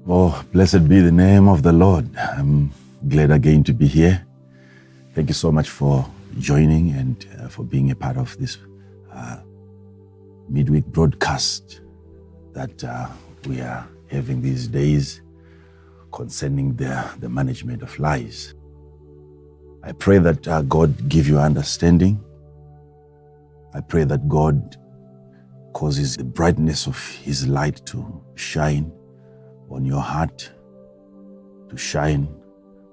Oh, blessed be the name of the Lord. I'm glad again to be here. Thank you so much for joining and for being a part of this midweek broadcast that we are having these days concerning the management of lies. I pray that God give you understanding. I pray that God causes the brightness of His light to shine on your heart, to shine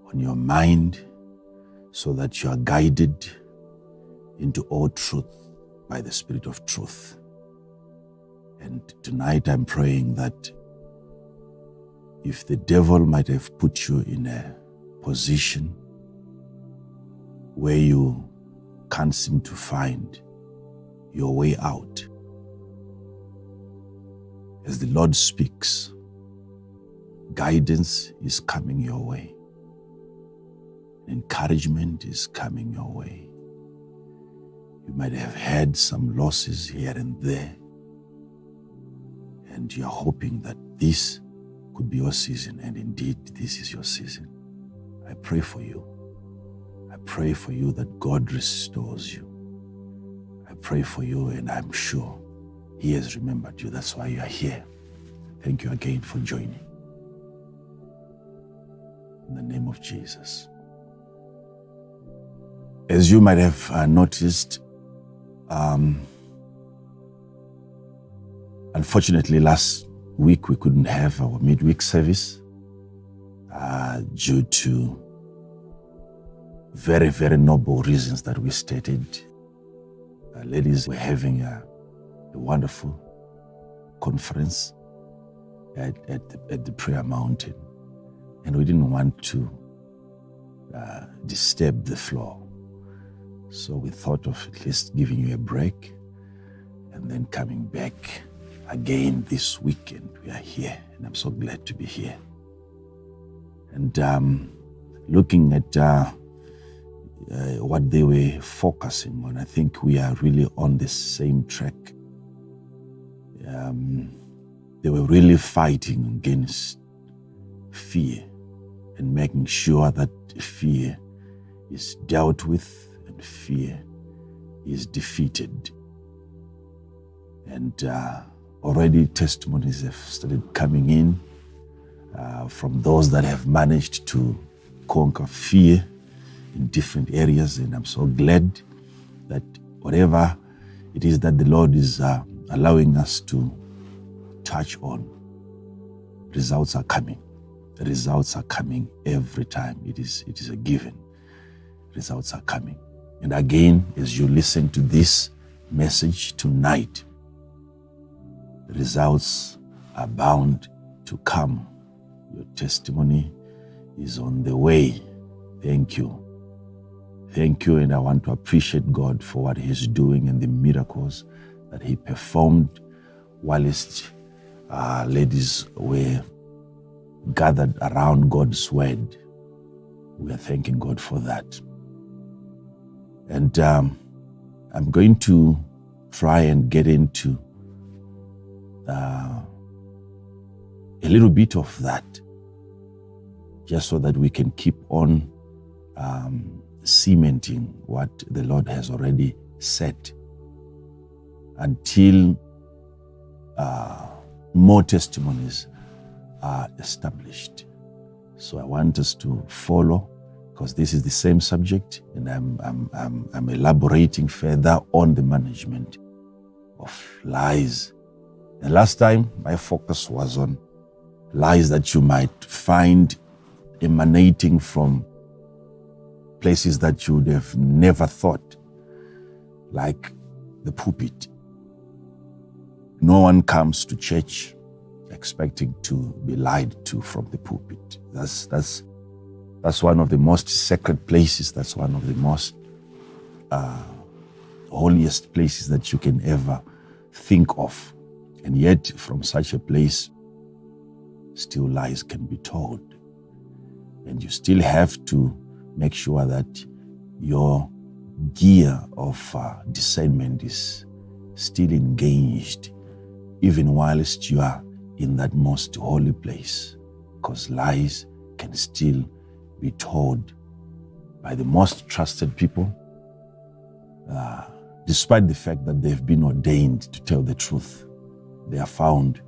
on your mind, so that you are guided into all truth by the Spirit of truth. And tonight I'm praying that if the devil might have put you in a position where you can't seem to find your way out, as the Lord speaks, guidance is coming your way. Encouragement is coming your way. You might have had some losses here and there, and you're hoping that this could be your season, and indeed this is your season. I pray for you. I pray for you that God restores you. I pray for you, and I'm sure He has remembered you. That's why you are here. Thank you again for joining. In the name of Jesus. As you might have noticed, unfortunately last week we couldn't have our midweek service due to very, very noble reasons that we stated. Ladies were having a wonderful conference at the prayer mountain, and we didn't want to disturb the flow. So we thought of at least giving you a break and then coming back again this weekend. We are here, and I'm so glad to be here. And looking at what they were focusing on, I think we are really on the same track. They were really fighting against fear and making sure that fear is dealt with and fear is defeated. And already testimonies have started coming in from those that have managed to conquer fear in different areas. And I'm so glad that whatever it is that the Lord is allowing us to touch on, results are coming. The results are coming every time. It is a given. Results are coming. And again, as you listen to this message tonight, the results are bound to come. Your testimony is on the way. Thank you. Thank you, and I want to appreciate God for what He's doing and the miracles that He performed whilst ladies were gathered around God's word. We are thanking God for that. And I'm going to try and get into a little bit of that, just so that we can keep on cementing what the Lord has already said until more testimonies are established. So I want us to follow, because this is the same subject, and I'm elaborating further on the management of lies. And last time my focus was on lies that you might find emanating from places that you would have never thought, like the pulpit. No one comes to church expecting to be lied to from the pulpit. That's one of the most sacred places. That's one of the most holiest places that you can ever think of. And yet, from such a place, still lies can be told. And you still have to make sure that your gear of discernment is still engaged, even whilst you are in that most holy place. because lies can still be told by the most trusted people, despite the fact that they've been ordained to tell the truth. They are found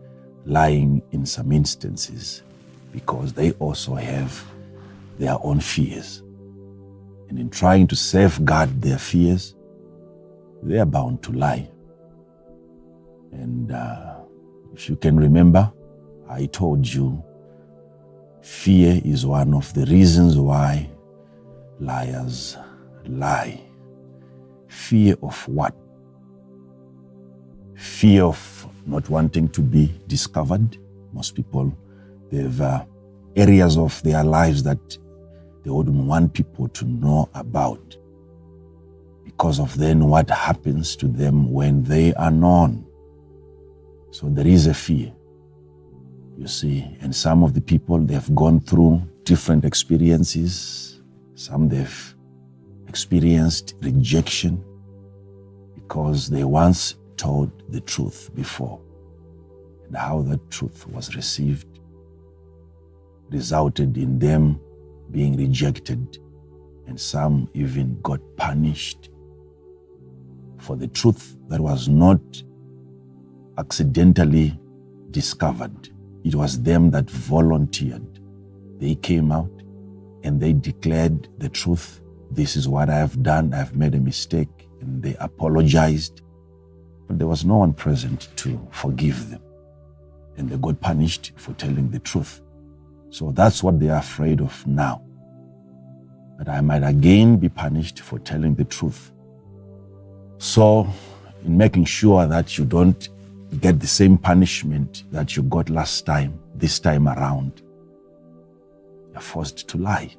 lying in some instances because they also have their own fears. And in trying to safeguard their fears, they are bound to lie. And if you can remember, I told you fear is one of the reasons why liars lie. Fear of what? Fear of not wanting to be discovered. Most people, they have areas of their lives that they wouldn't want people to know about because of then what happens to them when they are known. So there is a fear, you see, and some of the people, they've gone through different experiences. Some they've experienced rejection because they once told the truth before, and how that truth was received resulted in them being rejected, and some even got punished for the truth that was not accidentally discovered. It was them that volunteered. They came out and they declared the truth. This is what I have done. I've made a mistake. And they apologized. But there was no one present to forgive them. And they got punished for telling the truth. So that's what they are afraid of now. That I might again be punished for telling the truth. So in making sure that you don't get the same punishment that you got last time, this time around, you're forced to lie.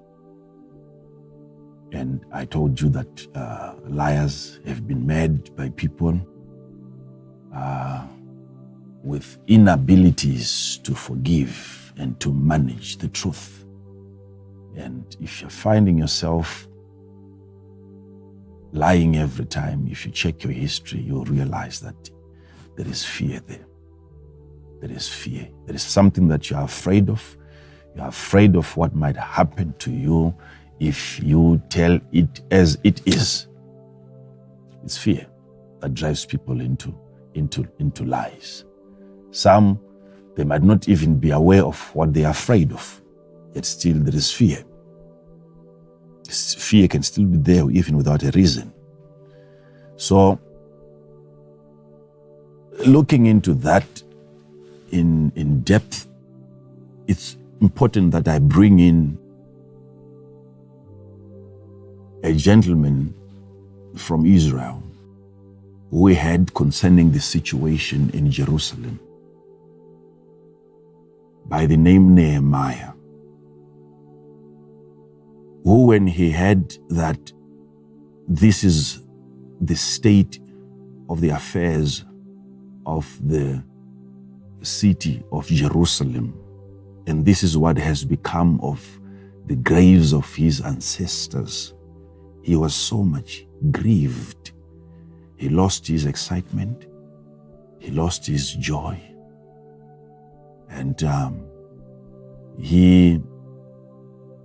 And I told you that liars have been made by people with inabilities to forgive and to manage the truth. And if you're finding yourself lying every time, if you check your history, you'll realize that there is fear there. There is fear. There is something that you are afraid of. You are afraid of what might happen to you if you tell it as it is. It's fear that drives people into lies. Some, they might not even be aware of what they are afraid of, yet still there is fear. Fear can still be there even without a reason. So, looking into that in depth, it's important that I bring in a gentleman from Israel who we had concerning the situation in Jerusalem by the name Nehemiah, who, when he heard that this is the state of the affairs of the city of Jerusalem, and this is what has become of the graves of his ancestors, he was so much grieved. He lost his excitement. He lost his joy. And he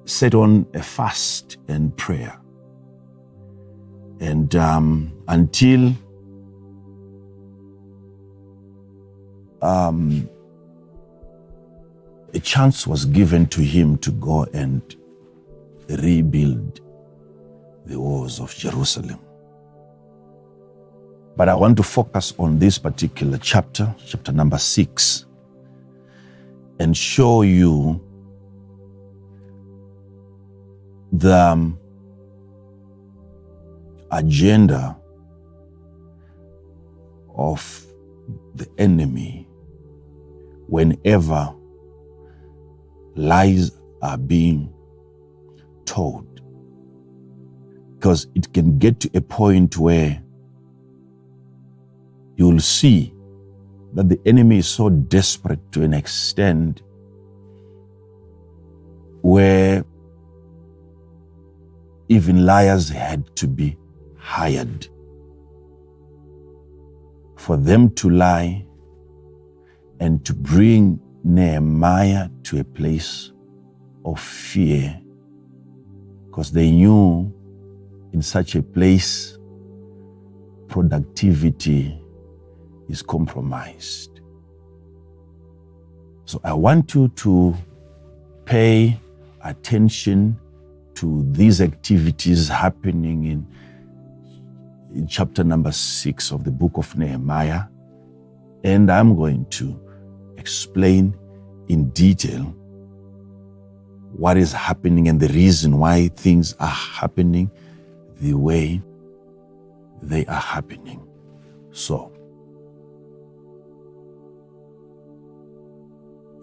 set on a fast and prayer. And until a chance was given to him to go and rebuild the walls of Jerusalem. But I want to focus on this particular chapter, chapter number 6, and show you the agenda of the enemy whenever lies are being told. Because it can get to a point where you will see that the enemy is so desperate to an extent where even liars had to be hired for them to lie and to bring Nehemiah to a place of fear, because they knew in such a place productivity is compromised. So I want you to pay attention to these activities happening in chapter number 6 of the book of Nehemiah, and I'm going to explain in detail what is happening and the reason why things are happening the way they are happening. So,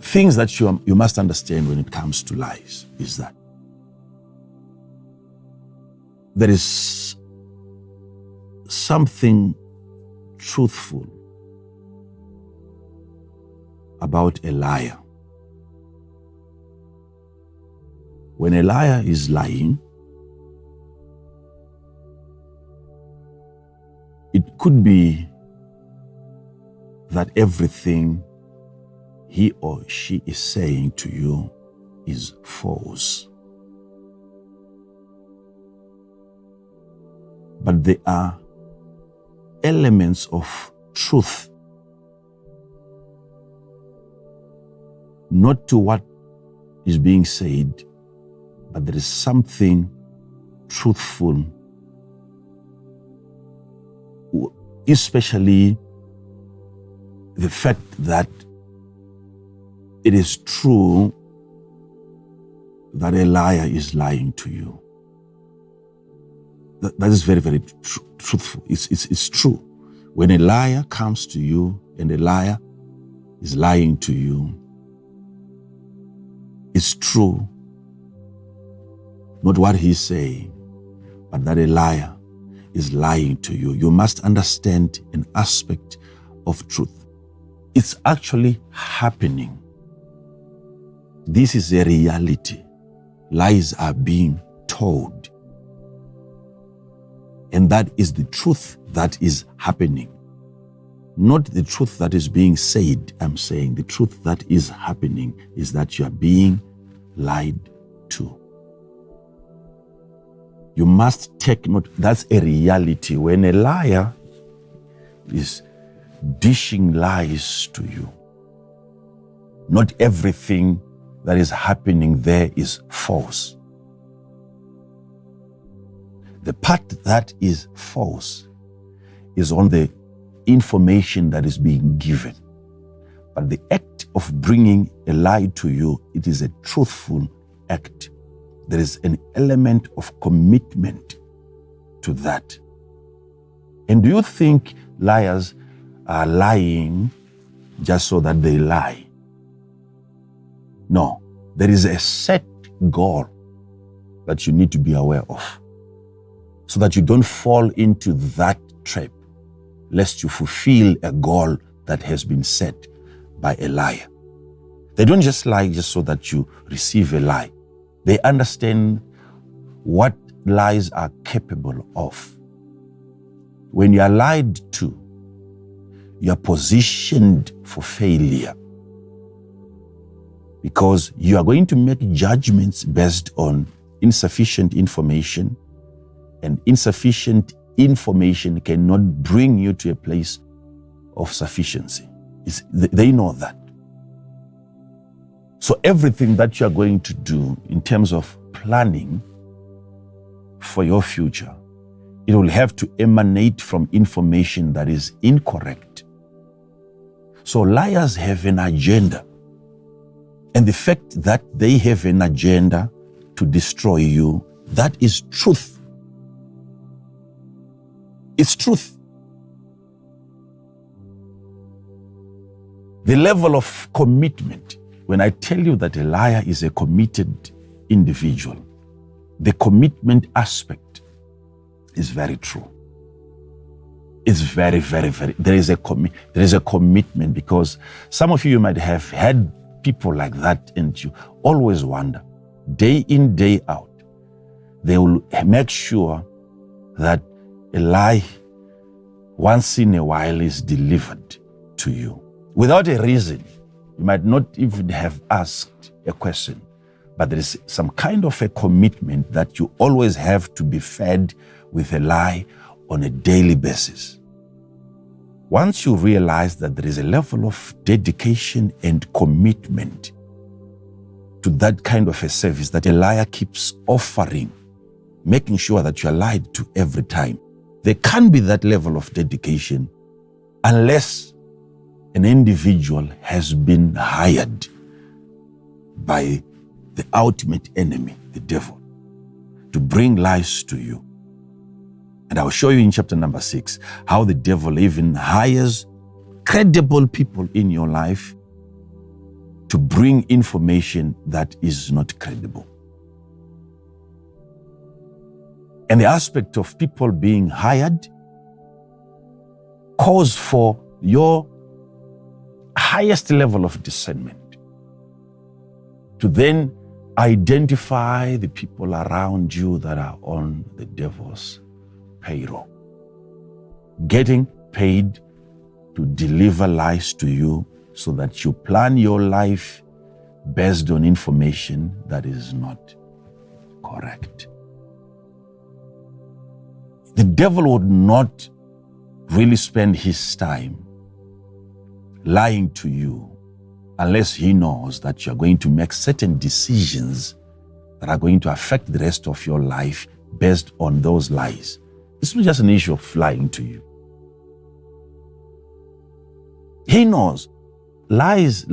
things that you must understand when it comes to lies is that there is something truthful about a liar. When a liar is lying, it could be that everything he or she is saying to you is false. But there are elements of truth, not to what is being said, but there is something truthful, especially the fact that it is true that a liar is lying to you. That is very, very truthful. It's true. When a liar comes to you and a liar is lying to you, it's true. Not what he's saying, but that a liar is lying to you. You must understand an aspect of truth. It's actually happening. This is a reality. Lies are being told. And that is the truth that is happening. Not the truth that is being said. I'm saying the truth that is happening is that you are being lied to. You must take note. That's a reality. When a liar is dishing lies to you, not everything that is happening there is false. The part that is false is on the information that is being given. But the act of bringing a lie to you, it is a truthful act. There is an element of commitment to that. And do you think liars are lying just so that they lie? No, there is a set goal that you need to be aware of, so that you don't fall into that trap, lest you fulfill a goal that has been set by a liar. They don't just lie just so that you receive a lie. They understand what lies are capable of. When you are lied to, you are positioned for failure, because you are going to make judgments based on insufficient information, and insufficient information cannot bring you to a place of sufficiency. They know that. So everything that you are going to do in terms of planning for your future, it will have to emanate from information that is incorrect. So liars have an agenda. And the fact that they have an agenda to destroy you, that is truth. It's truth. The level of commitment, when I tell you that a liar is a committed individual, the commitment aspect is very true. It's very, very, very, there is a commitment, because some of you might have had people like that, and you always wonder, day in, day out, they will make sure that a lie once in a while is delivered to you without a reason. You might not even have asked a question, but there is some kind of a commitment that you always have to be fed with a lie on a daily basis. Once you realize that there is a level of dedication and commitment to that kind of a service that a liar keeps offering, making sure that you are lied to every time, there can't be that level of dedication unless an individual has been hired by the ultimate enemy, the devil, to bring lies to you. And I'll show you in chapter number 6 how the devil even hires credible people in your life to bring information that is not credible. And the aspect of people being hired calls for your highest level of discernment to then identify the people around you that are on the devil's payroll, getting paid to deliver lies to you so that you plan your life based on information that is not correct. The devil would not really spend his time lying to you unless he knows that you're going to make certain decisions that are going to affect the rest of your life based on those lies. It's not just an issue of lying to you. He knows lies,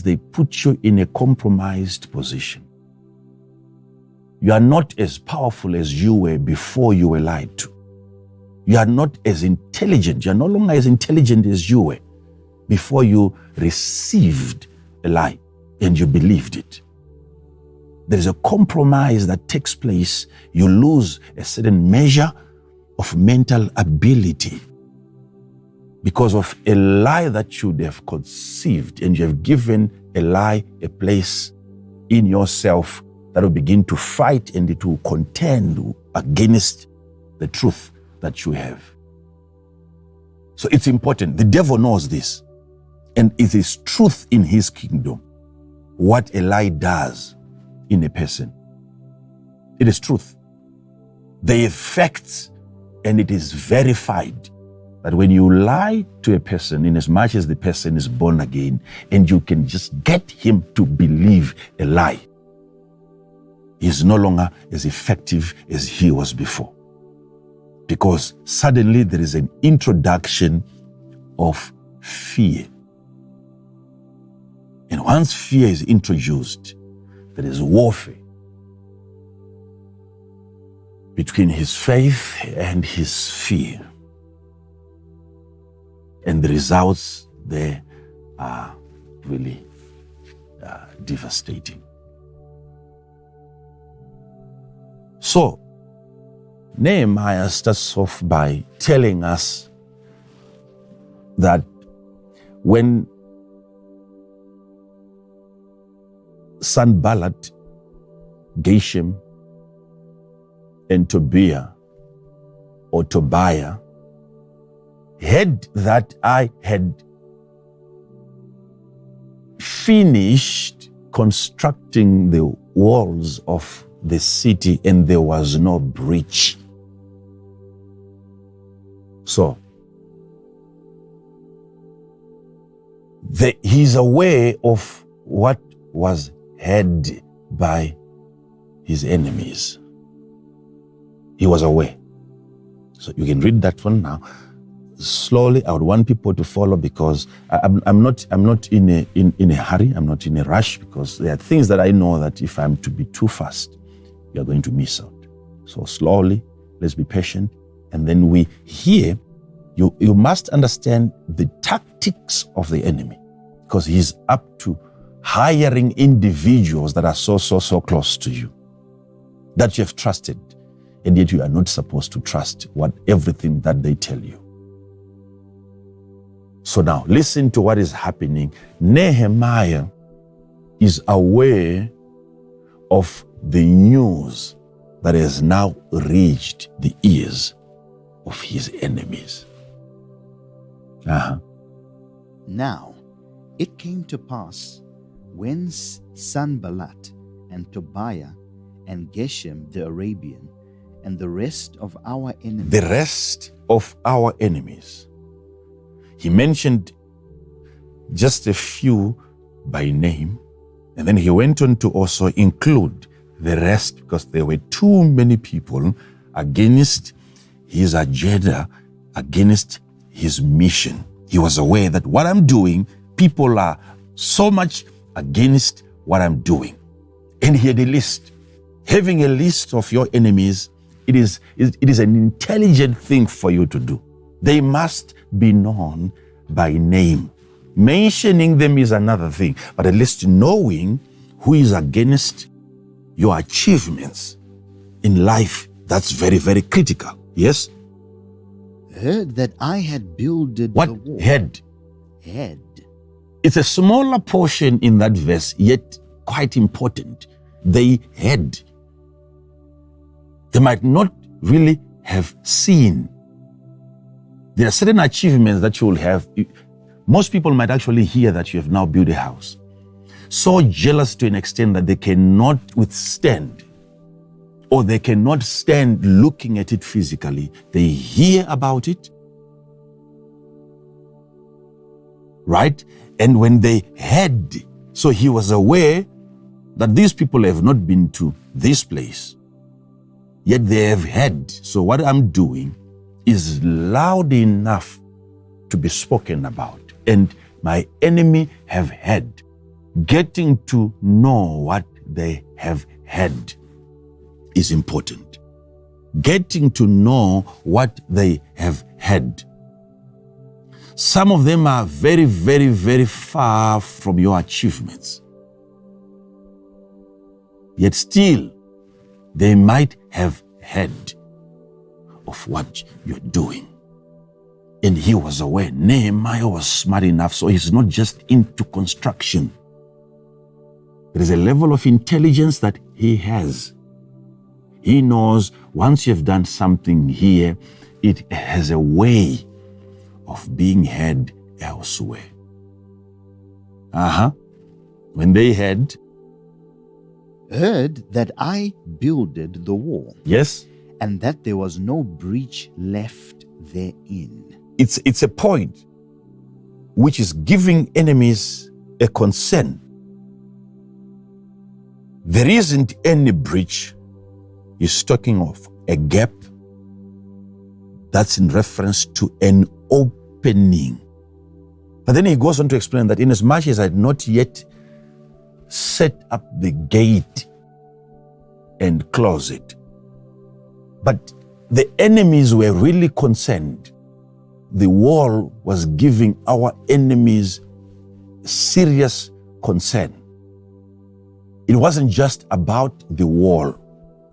they put you in a compromised position. You are not as powerful as you were before you were lied to. You are not as intelligent. You are no longer as intelligent as you were before you received a lie and you believed it. There is a compromise that takes place. You lose a certain measure of mental ability because of a lie that you have conceived, and you have given a lie a place in yourself that will begin to fight and it will contend against the truth that you have. So it's important. The devil knows this, and it is truth in his kingdom what a lie does in a person. It is truth. The effects, and it is verified that when you lie to a person, in as much as the person is born again, and you can just get him to believe a lie, he is no longer as effective as he was before. Because suddenly there is an introduction of fear. And once fear is introduced, there is warfare between his faith and his fear. And the results there are really devastating. So, Nehemiah starts off by telling us that when Sanballat, Geshem, and Tobiah heard that I had finished constructing the walls of the city and there was no breach. So, he's aware of what was heard by his enemies. He was aware. So you can read that one now. Slowly, I would want people to follow because I'm not in a hurry. I'm not in a rush because there are things that I know that if I'm to be too fast, you're going to miss out. So slowly, let's be patient. And then we hear, you must understand the tactics of the enemy because he's up to hiring individuals that are so close to you, that you have trusted, and yet you are not supposed to trust everything that they tell you. So now, listen to what is happening. Nehemiah is aware of the news that has now reached the ears of his enemies. Now, It came to pass, when Sanballat and Tobiah and Geshem the Arabian and the rest of our enemies. The rest of our enemies. He mentioned just a few by name, and then he went on to also include the rest because there were too many people against his agenda, against his mission. He was aware that what I'm doing, people are so much against what I'm doing. And he had a list. Having a list of your enemies, it is an intelligent thing for you to do. They must be known by name. Mentioning them is another thing, but at least knowing who is against your achievements in life, that's very, very critical. Yes? Heard that I had builded what? The wall. Head. Head. It's a smaller portion in that verse, yet quite important. They had. They might not really have seen. There are certain achievements that you will have. Most people might actually hear that you have now built a house. So jealous to an extent that they cannot withstand, or they cannot stand looking at it physically. They hear about it, right? And when they had, so he was aware that these people have not been to this place, yet they have had. So what I'm doing is loud enough to be spoken about. And my enemy have had. Getting to know what they have had is important. Getting to know what they have had. Some of them are very, very, very far from your achievements. Yet still, they might have heard of what you're doing. And he was aware. Nehemiah was smart enough, so he's not just into construction. There is a level of intelligence that he has. He knows once you've done something here, it has a way of being heard elsewhere. When they heard that I builded the wall. Yes. And that there was no breach left therein. It's a point which is giving enemies a concern. There isn't any breach. He's talking of a gap that's in reference to an opening. But then he goes on to explain that inasmuch as I had not yet set up the gate and close it, but the enemies were really concerned. The wall was giving our enemies serious concern. It wasn't just about the wall.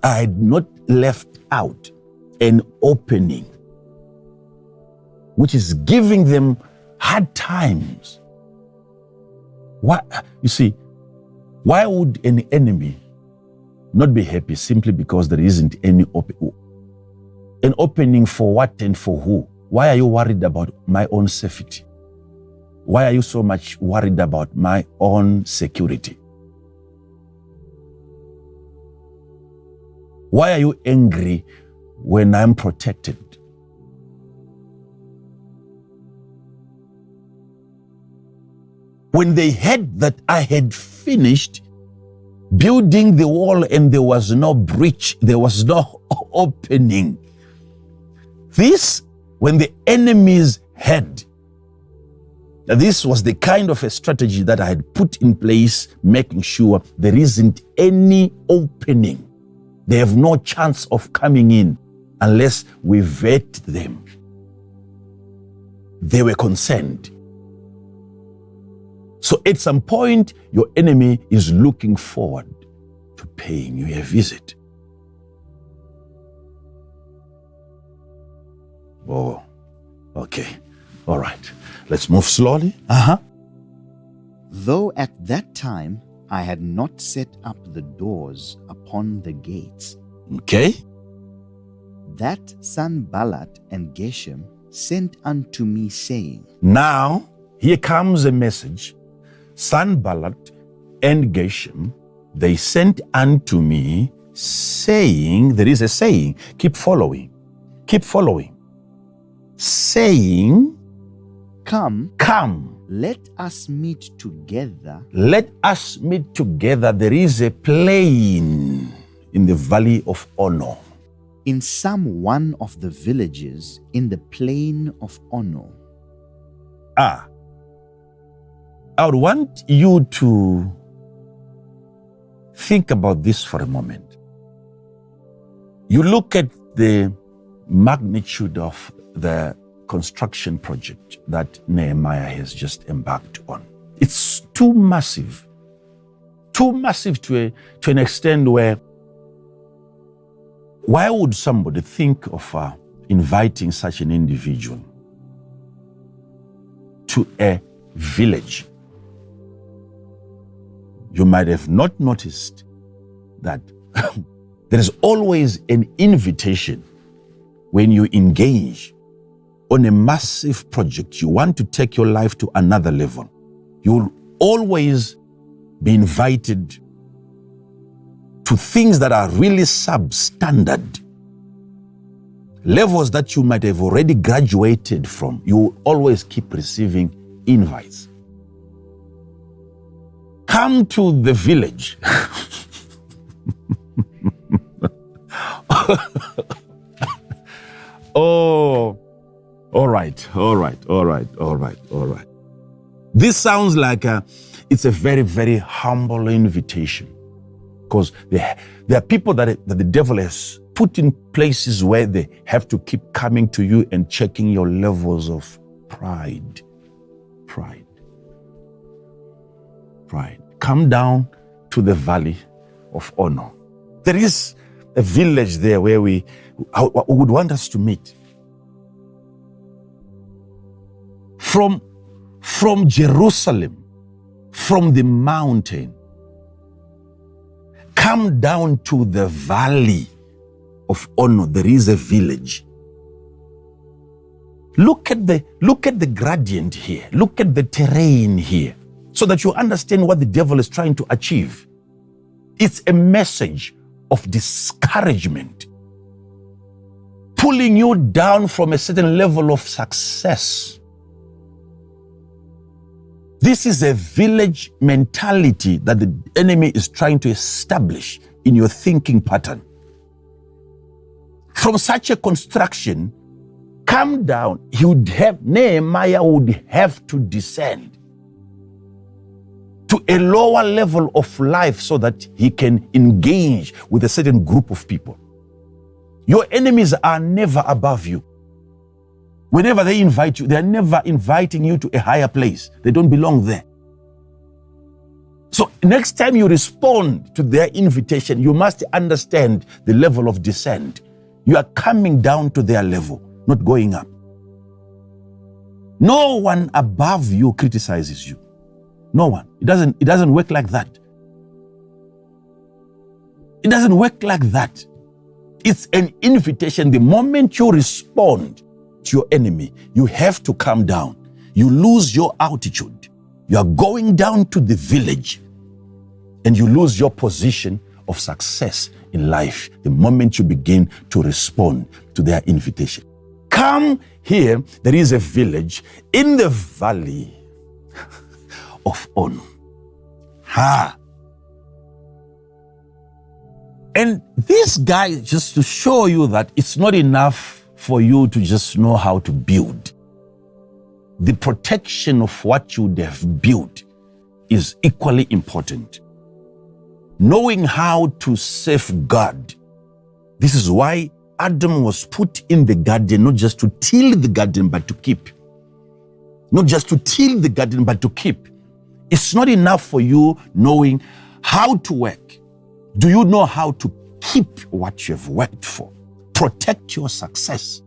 I had not left out an opening, which is giving them hard times. Why, you see, why would an enemy not be happy simply because there isn't any an opening for what and for who? Why are you worried about my own safety? Why are you so much worried about my own security? Why are you angry when I'm protected? When they heard that I had finished building the wall and there was no breach, there was no opening. This, when the enemies heard, this was the kind of a strategy that I had put in place, making sure there isn't any opening. They have no chance of coming in unless we vet them. They were concerned. So at some point, your enemy is looking forward to paying you a visit. Oh, okay. All right. Let's move slowly. Though at that time I had not set up the doors upon the gates. Okay. That Sanballat and Geshem sent unto me, saying, Now, here comes a message Sanballat and Geshem, they sent unto me, saying, there is a saying, keep following, saying, Come, come, let us meet together let us meet together. There is a plain in the valley of Ono. in some one of the villages in the plain of Ono. I would want you to think about this for a moment. You look at the magnitude of the construction project that Nehemiah has just embarked on. It's too massive to an extent where, why would somebody think of inviting such an individual to a village? You might have not noticed that there is always an invitation when you engage on a massive project. You want to take your life to another level. You will always be invited to things that are really substandard, levels that you might have already graduated from. You will always keep receiving invites. Come to the village. Oh, all right. This sounds like it's a very, very humble invitation, because there are people that the devil has put in places where they have to keep coming to you and checking your levels of pride. Come down to the valley of Ono. There is a village there where we would want us to meet. From Jerusalem, from the mountain, come down to the valley of Ono. There is a village. Look at the gradient here. Look at the terrain here, so that you understand what the devil is trying to achieve. It's a message of discouragement, pulling you down from a certain level of success. This is a village mentality that the enemy is trying to establish in your thinking pattern. From such a construction, come down. Nehemiah would have to descend to a lower level of life so that he can engage with a certain group of people. Your enemies are never above you. Whenever they invite you, they are never inviting you to a higher place. They don't belong there. So next time you respond to their invitation, you must understand the level of descent. You are coming down to their level, not going up. No one above you criticizes you. No one. It doesn't work like that. It doesn't work like that. It's an invitation. The moment you respond to your enemy, you have to come down. You lose your altitude. You are going down to the village, and you lose your position of success in life the moment you begin to respond to their invitation. Come here. There is a village in the valley of Ono. And this guy, just to show you that it's not enough for you to just know how to build. The protection of what you have built is equally important. Knowing how to safeguard. This is why Adam was put in the garden, not just to till the garden, but to keep. Not just to till the garden, but to keep. It's not enough for you knowing how to work. Do you know how to keep what you have worked for? Protect your success.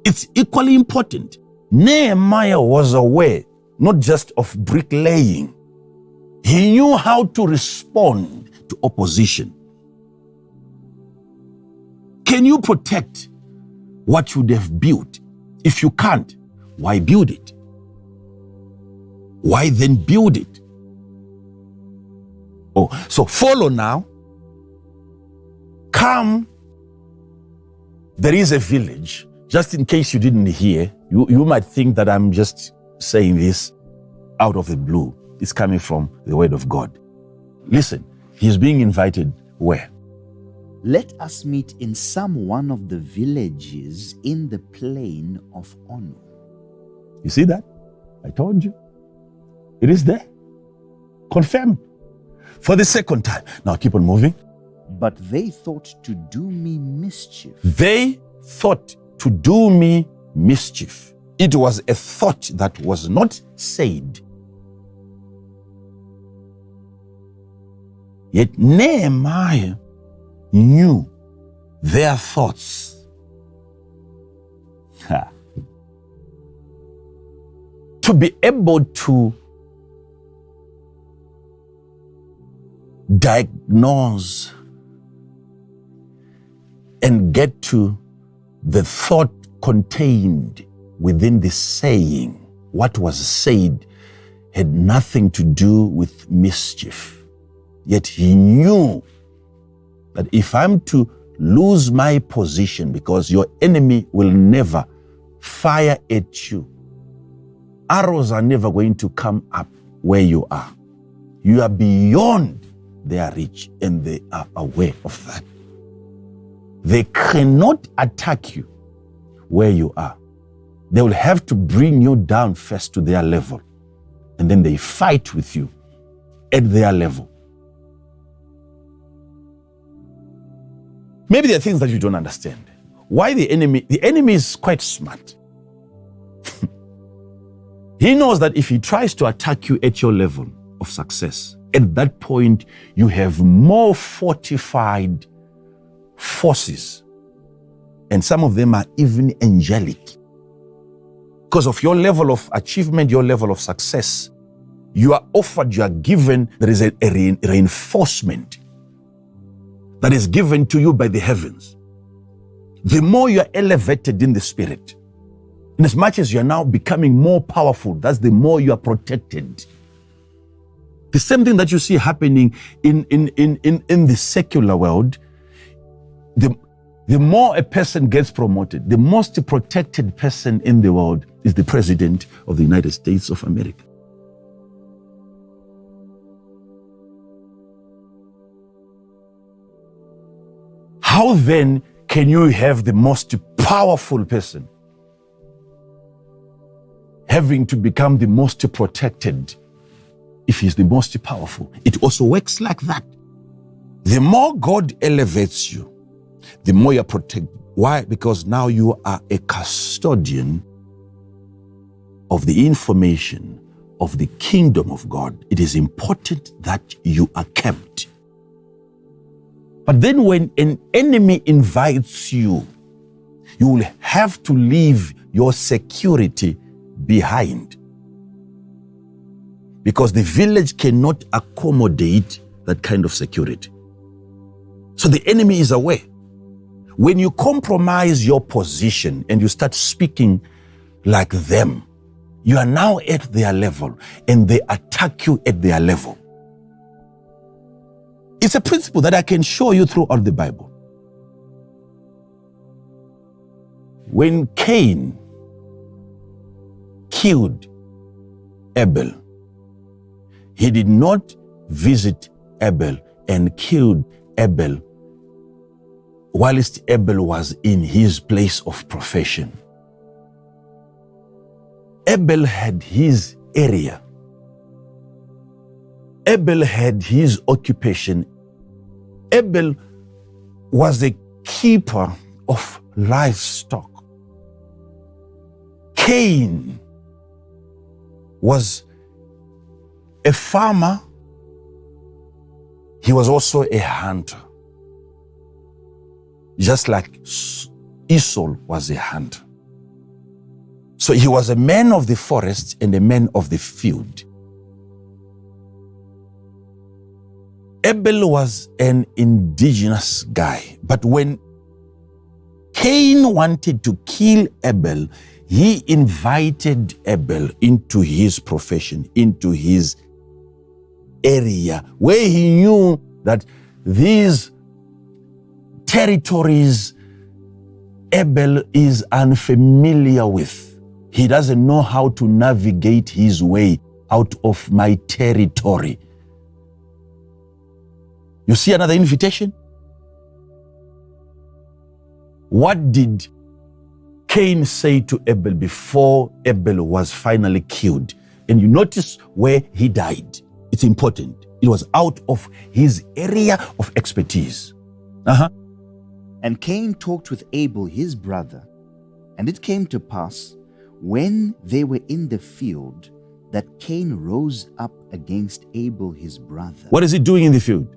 It's equally important. Nehemiah was aware not just of bricklaying. He knew how to respond to opposition. Can you protect what you have built? If you can't, why build it? Why then build it? Oh, so follow now. Come. There is a village. Just in case you didn't hear, you might think that I'm just saying this out of the blue. It's coming from the word of God. Listen, he's being invited where? Let us meet in some one of the villages in the plain of Ono. You see that? I told you. It is there. Confirmed. For the second time. Now keep on moving. But they thought to do me mischief. They thought to do me mischief. It was a thought that was not said. Yet Nehemiah knew their thoughts. To be able to diagnose and get to the thought contained within the saying, what was said had nothing to do with mischief. Yet he knew that if I'm to lose my position, because your enemy will never fire at you, arrows are never going to come up where you are. You are beyond their reach, and they are aware of that. They cannot attack you where you are. They will have to bring you down first to their level, and then they fight with you at their level. Maybe there are things that you don't understand. Why the enemy is quite smart. He knows that if he tries to attack you at your level of success, at that point, you have more fortified forces. And some of them are even angelic. Because of your level of achievement, your level of success, you are offered, you are given, there is a reinforcement that is given to you by the heavens. The more you are elevated in the spirit, in as much as you are now becoming more powerful, that's the more you are protected. The same thing that you see happening in the secular world, the more a person gets promoted, the most protected person in the world is the President of the United States of America. How then can you have the most powerful person having to become the most protected if he's the most powerful? It also works like that. The more God elevates you, the more you're protected. Why? Because now you are a custodian of the information of the kingdom of God. It is important that you are kept. But then when an enemy invites you, you will have to leave your security behind. Because the village cannot accommodate that kind of security. So the enemy is aware. When you compromise your position and you start speaking like them, you are now at their level and they attack you at their level. It's a principle that I can show you throughout the Bible. When Cain killed Abel, he did not visit Abel and killed Abel whilst Abel was in his place of profession. Abel had his area. Abel had his occupation. Abel was a keeper of livestock. Cain was a farmer. He was also a hunter. Just like Esau was a hunter. So he was a man of the forest and a man of the field. Abel was an indigenous guy, but when Cain wanted to kill Abel, he invited Abel into his profession, into his area, where he knew that these territories Abel is unfamiliar with. He doesn't know how to navigate his way out of my territory. You see another invitation? What did Cain say to Abel before Abel was finally killed? And you notice where he died. It's important. It was out of his area of expertise. And Cain talked with Abel his brother, and it came to pass, when they were in the field, that Cain rose up against Abel his brother. What is he doing in the field?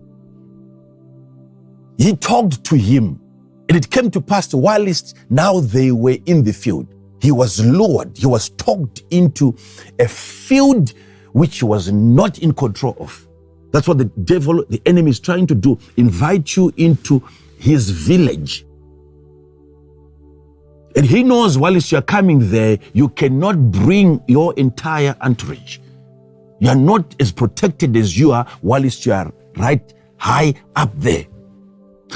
He talked to him, and it came to pass whilst now they were in the field, he was lured, he was talked into a field which he was not in control of. That's what the devil, the enemy, is trying to do, invite you into his village. And he knows whilst you're coming there, you cannot bring your entire entourage. You're not as protected as you are whilst you are right high up there.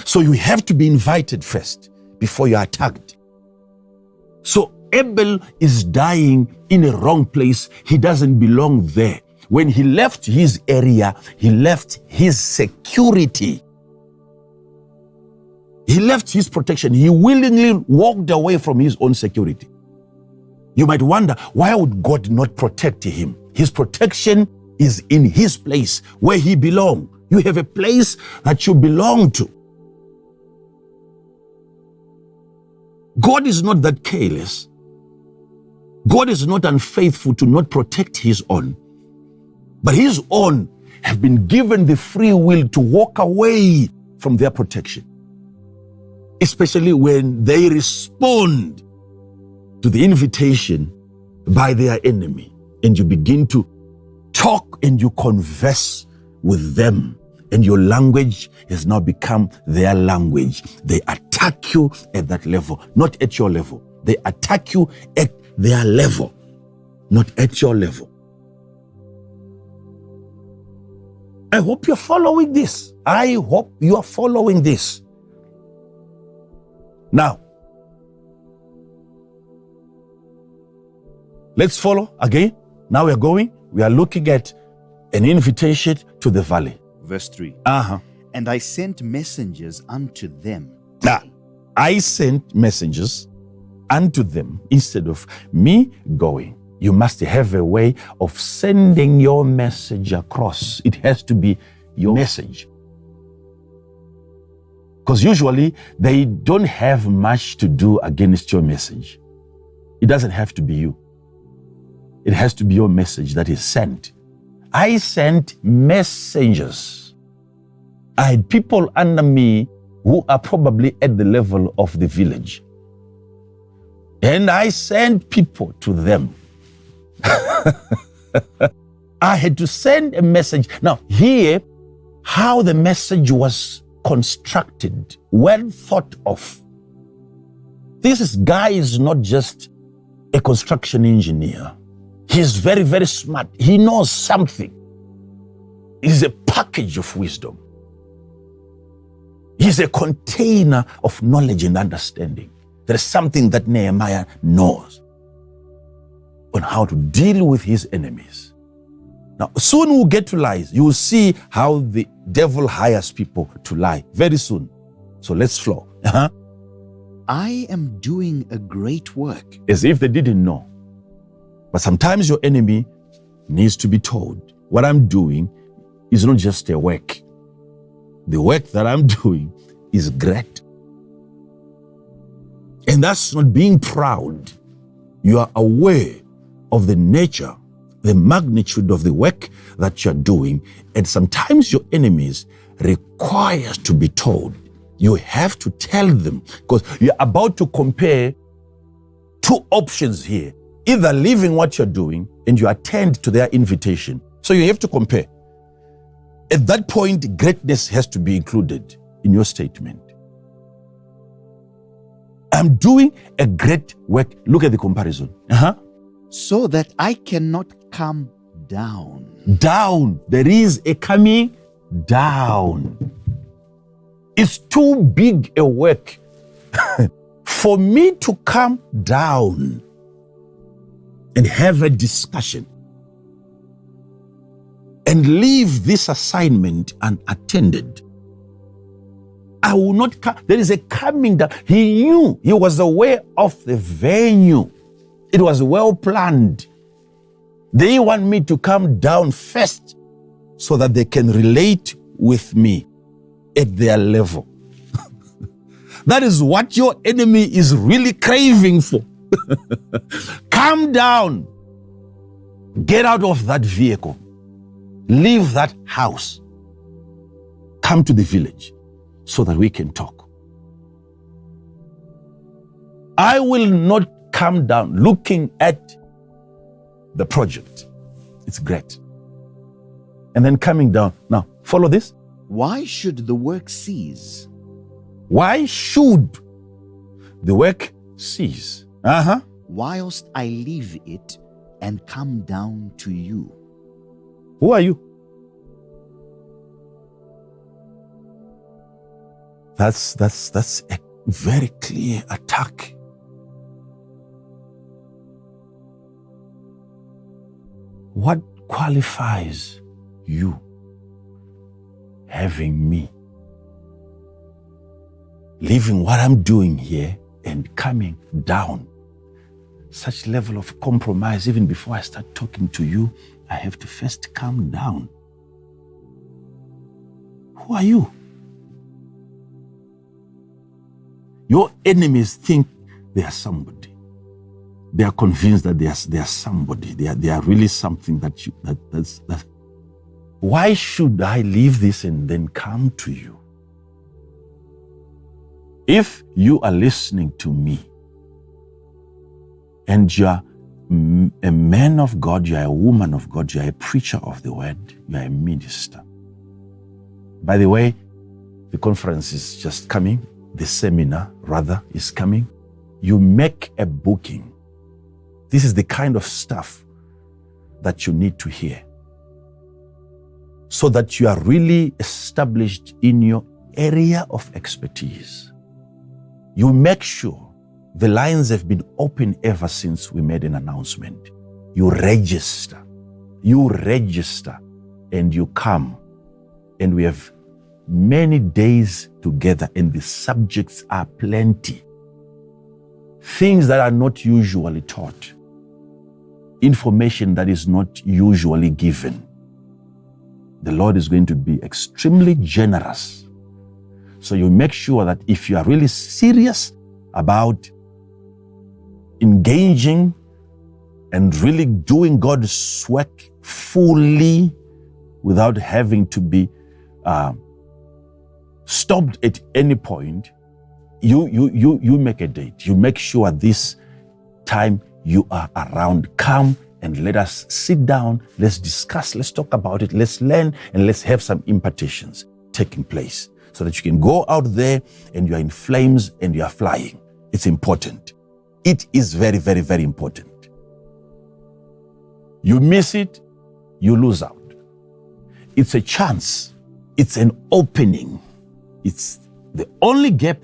So you have to be invited first before you are attacked. So Abel is dying in a wrong place. He doesn't belong there. When he left his area, he left his security. He left his protection. He willingly walked away from his own security. You might wonder, why would God not protect him? His protection is in his place where he belongs. You have a place that you belong to. God is not that careless. God is not unfaithful to not protect his own. But his own have been given the free will to walk away from their protection, especially when they respond to the invitation by their enemy, and you begin to talk and you converse with them, and your language has now become their language. They attack you at that level, not at your level. They attack you at their level, not at your level. I hope you're following this. I hope you are following this. Now, let's follow again. Now we are looking at an invitation to the valley. Verse 3. And I sent messengers unto them. I sent messengers unto them instead of me going. You must have a way of sending your message across. It has to be your message. Because usually they don't have much to do against your message. It doesn't have to be you. It has to be your message that is sent. I sent messengers. I had people under me who are probably at the level of the village. And I sent people to them. I had to send a message. Now, here, how the message was constructed, well thought of. This guy is not just a construction engineer. He's very, very smart. He knows something. He's a package of wisdom. He's a container of knowledge and understanding. There is something that Nehemiah knows on how to deal with his enemies. Now, soon we'll get to lies. You will see how the devil hires people to lie very soon. So let's flow. I am doing a great work. As if they didn't know. But sometimes your enemy needs to be told, what I'm doing is not just a work. The work that I'm doing is great. And that's not being proud. You are aware of the nature, the magnitude of the work that you're doing. And sometimes your enemies require to be told. You have to tell them, because you're about to compare two options here. Either leaving what you're doing and you attend to their invitation. So you have to compare. At that point, greatness has to be included in your statement. I'm doing a great work. Look at the comparison. So that I cannot come down. Down. There is a coming down. It's too big a work for me to come down and have a discussion and leave this assignment unattended. I will not come. There is a coming down. He knew, he was aware of the venue. It was well planned. They want me to come down first so that they can relate with me at their level. That is what your enemy is really craving for. Come down. Get out of that vehicle. Leave that house. Come to the village so that we can talk. I will not come down looking at the project. It's great. And then coming down. Now, follow this. Why should the work cease? Why should the work cease? Whilst I leave it and come down to you. Who are you? That's a very clear attack. What qualifies you having me leaving what I'm doing here and coming down? Such level of compromise, even before I start talking to you, I have to first calm down. Who are you? Your enemies think they are somebody. They are convinced that they are somebody. They are really something that's. Why should I leave this and then come to you? If you are listening to me and you are a man of God, you are a woman of God, you are a preacher of the word, you are a minister. By the way, the conference is just coming. The seminar, rather, is coming. You make a booking. This is the kind of stuff that you need to hear so that you are really established in your area of expertise. You make sure the lines have been open ever since we made an announcement. You register, and you come. And we have many days together, and the subjects are plenty. Things that are not usually taught. Information that is not usually given. The Lord is going to be extremely generous. So you make sure that if you are really serious about engaging and really doing God's work fully without having to be stopped at any point, you make a date. You make sure this time you are around. Come and let us sit down. Let's discuss. Let's talk about it. Let's learn and let's have some impartations taking place so that you can go out there and you are in flames and you are flying. It's important. It is very, very, very important. You miss it, you lose out. It's a chance. It's an opening. It's the only gap,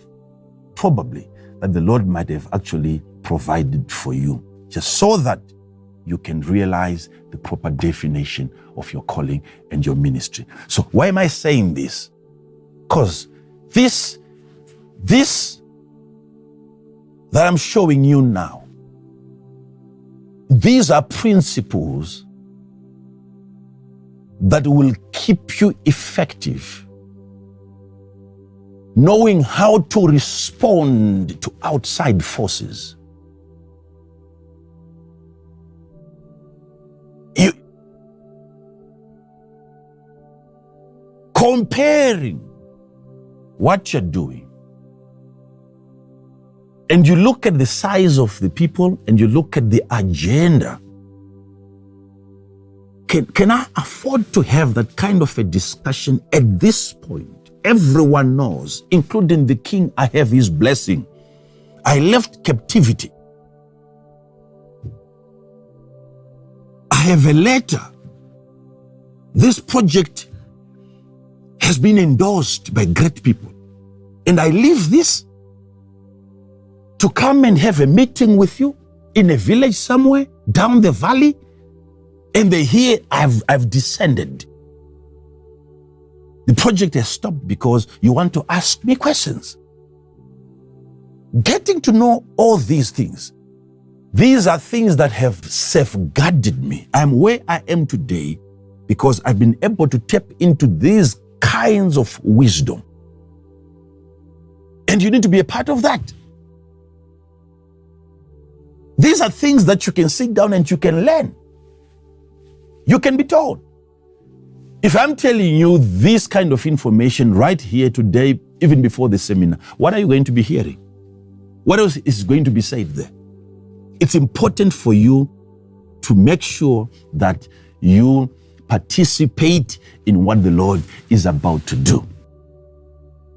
probably, that the Lord might have actually provided for you, just so that you can realize the proper definition of your calling and your ministry. So why am I saying this? Because this that I'm showing you now, these are principles that will keep you effective, knowing how to respond to outside forces. You comparing what you're doing, and you look at the size of the people and you look at the agenda. Can I afford to have that kind of a discussion at this point? Everyone knows, including the king, I have his blessing. I left captivity. I have a letter. This project has been endorsed by great people. And I leave this to come and have a meeting with you in a village somewhere down the valley. And they hear I've descended. The project has stopped because you want to ask me questions. Getting to know all these things, these are things that have safeguarded me. I'm where I am today because I've been able to tap into these kinds of wisdom. And you need to be a part of that. These are things that you can sit down and you can learn. You can be told. If I'm telling you this kind of information right here today, even before the seminar, what are you going to be hearing? What else is going to be said there? It's important for you to make sure that you participate in what the Lord is about to do.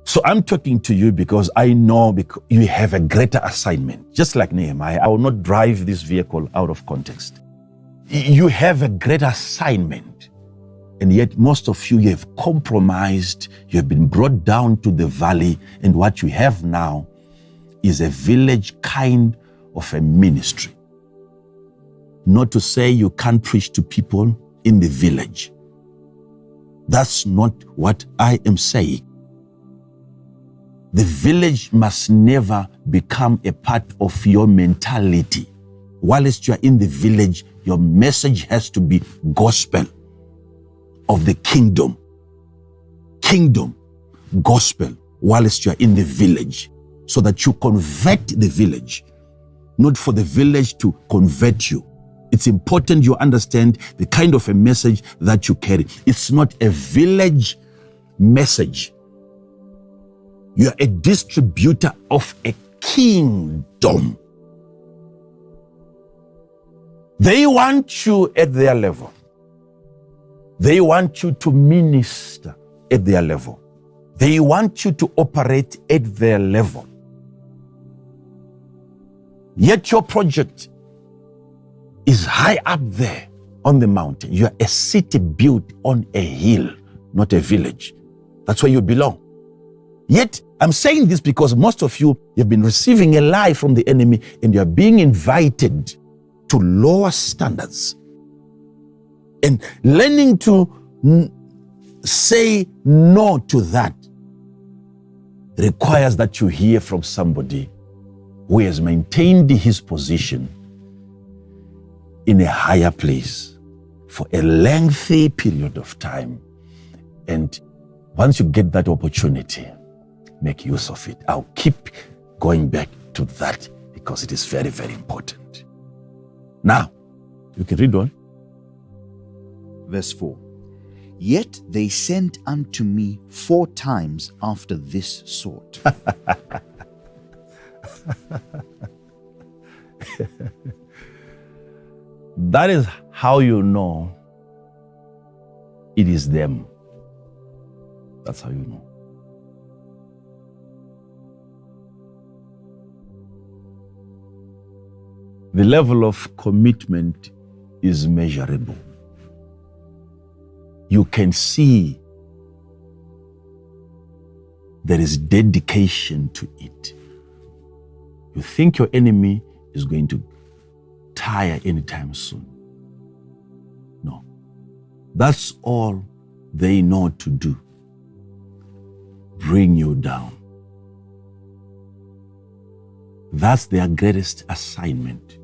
So I'm talking to you because I know you have a greater assignment. Just like Nehemiah, I will not drive this vehicle out of context. You have a greater assignment. And yet most of you have compromised. You have been brought down to the valley. And what you have now is a village kind of a ministry. Not to say you can't preach to people in the village. That's not what I am saying. The village must never become a part of your mentality. Whilst you are in the village, your message has to be gospel of the kingdom. Kingdom, gospel, whilst you are in the village, so that you convert the village, not for the village to convert you. It's important you understand the kind of a message that you carry. It's not a village message. You are a distributor of a kingdom. They want you at their level. They want you to minister at their level. They want you to operate at their level. Yet your project is high up there on the mountain. You are a city built on a hill, not a village. That's where you belong. Yet, I'm saying this because most of you have been receiving a lie from the enemy and you are being invited to lower standards. And learning to say no to that requires that you hear from somebody who has maintained his position in a higher place for a lengthy period of time. And once you get that opportunity, make use of it. I'll keep going back to that because it is very, very important. Now, you can read on. Verse 4. Yet they sent unto me 4 times after this sort. That is how you know it is them. That's how you know. The level of commitment is measurable. You can see there is dedication to it. You think your enemy is going to tire anytime soon. No. That's all they know to do. Bring you down. That's their greatest assignment.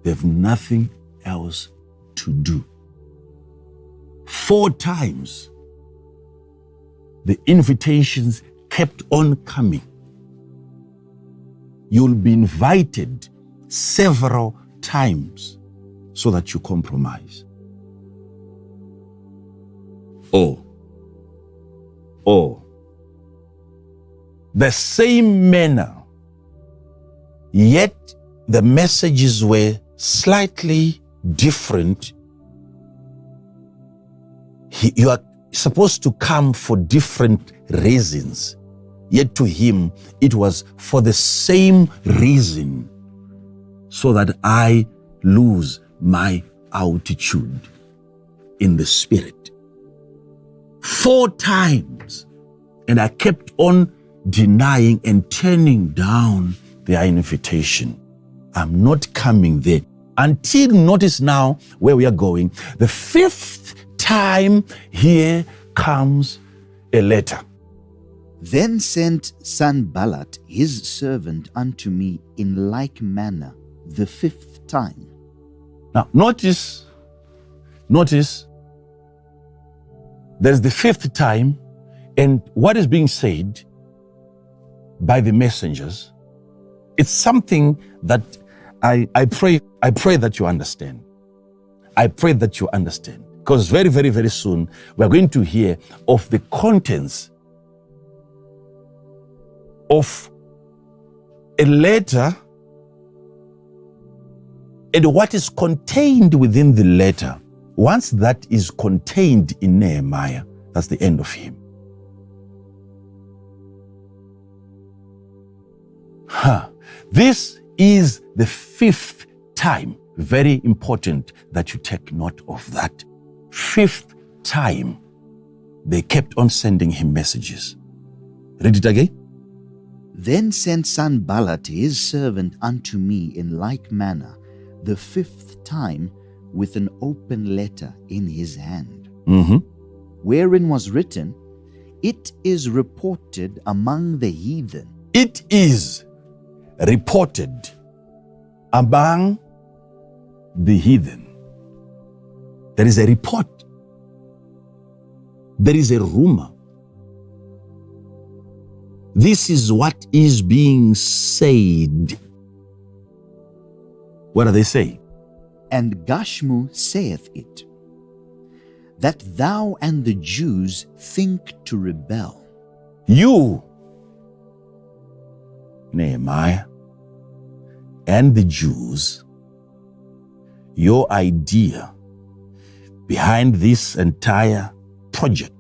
They have nothing else to do. 4 times, the invitations kept on coming. You'll be invited several times so that you compromise. Oh, the same manner, yet the messages were slightly different. You are supposed to come for different reasons. Yet to him, it was for the same reason, so that I lose my altitude in the spirit. 4 times. And I kept on denying and turning down their invitation. I'm not coming there. Until, notice now where we are going. The 5th time, here comes a letter. Then sent Sanballat his servant unto me in like manner the 5th time. Now, notice, there's the 5th time, and what is being said by the messengers, it's something that I pray that you understand. I pray that you understand. Because very, very, very soon, we're going to hear of the contents of a letter and what is contained within the letter. Once that is contained in Nehemiah, that's the end of him. This is the 5th time. Very important that you take note of that. 5th time, they kept on sending him messages. Read it again. Then sent Sanballat his servant unto me in like manner the 5th time with an open letter in his hand, wherein was written, It is reported among the heathen. It is reported among the heathen. There is a report. There is a rumor. This is what is being said. What are they saying? And Gashmu saith it, that thou and the Jews think to rebel. You, Nehemiah, and the Jews, your idea behind this entire project,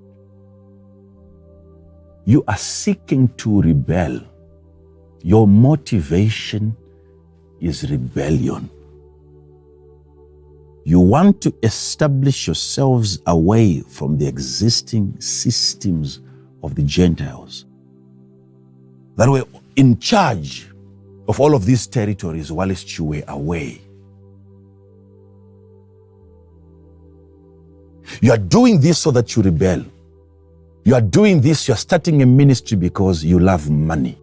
you are seeking to rebel. Your motivation is rebellion. You want to establish yourselves away from the existing systems of the Gentiles that were in charge of all of these territories whilst you were away. You are doing this so that you rebel. You are doing this, you are starting a ministry because you love money.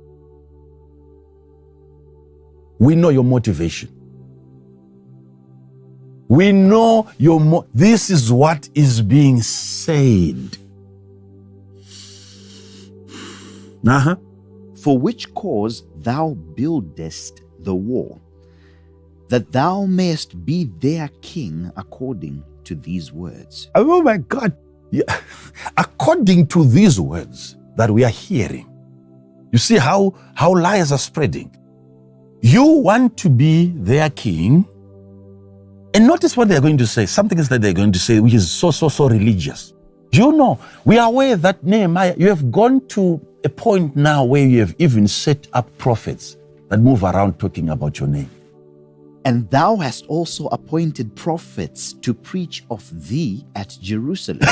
We know your motivation. We know this is what is being said. For which cause thou buildest the wall, that thou mayest be their king according to these words. Oh my God. Yeah. According to these words that we are hearing, you see how lies are spreading. You want to be their king, and notice what they're going to say. Something is that they're going to say, which is so religious. Do you know, we are aware that Nehemiah, you have gone to a point now where you have even set up prophets that move around talking about your name. And thou hast also appointed prophets to preach of thee at Jerusalem.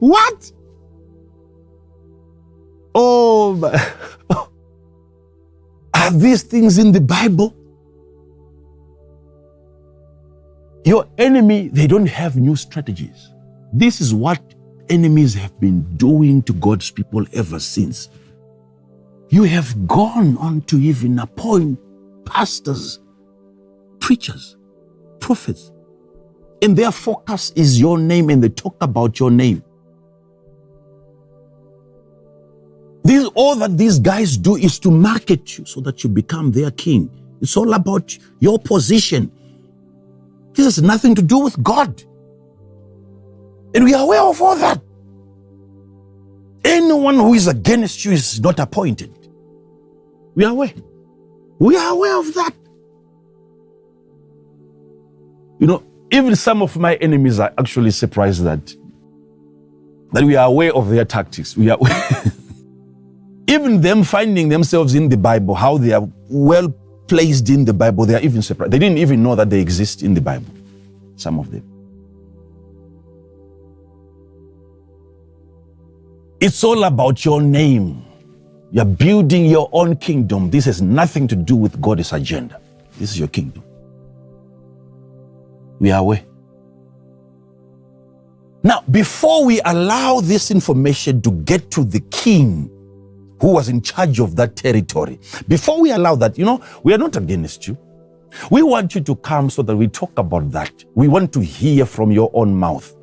What? Oh my. Are these things in the Bible? Your enemy, they don't have new strategies. This is what enemies have been doing to God's people ever since. You have gone on to even appoint pastors, preachers, prophets, and their focus is your name and they talk about your name. All that these guys do is to market you so that you become their king. It's all about your position. This has nothing to do with God. And we are aware of all that. Anyone who is against you is not appointed. We are aware. We are aware of that. You know, Even some of my enemies are actually surprised that we are aware of their tactics. We are even them finding themselves in the Bible, how they are well placed in the Bible, they are even surprised. They didn't even know that they exist in the Bible, some of them. It's all about your name. You're building your own kingdom. This has nothing to do with God's agenda. This is your kingdom. We are aware. Now, before we allow this information to get to the king who was in charge of that territory, before we allow that, we are not against you. We want you to come so that we talk about that. We want to hear from your own mouth.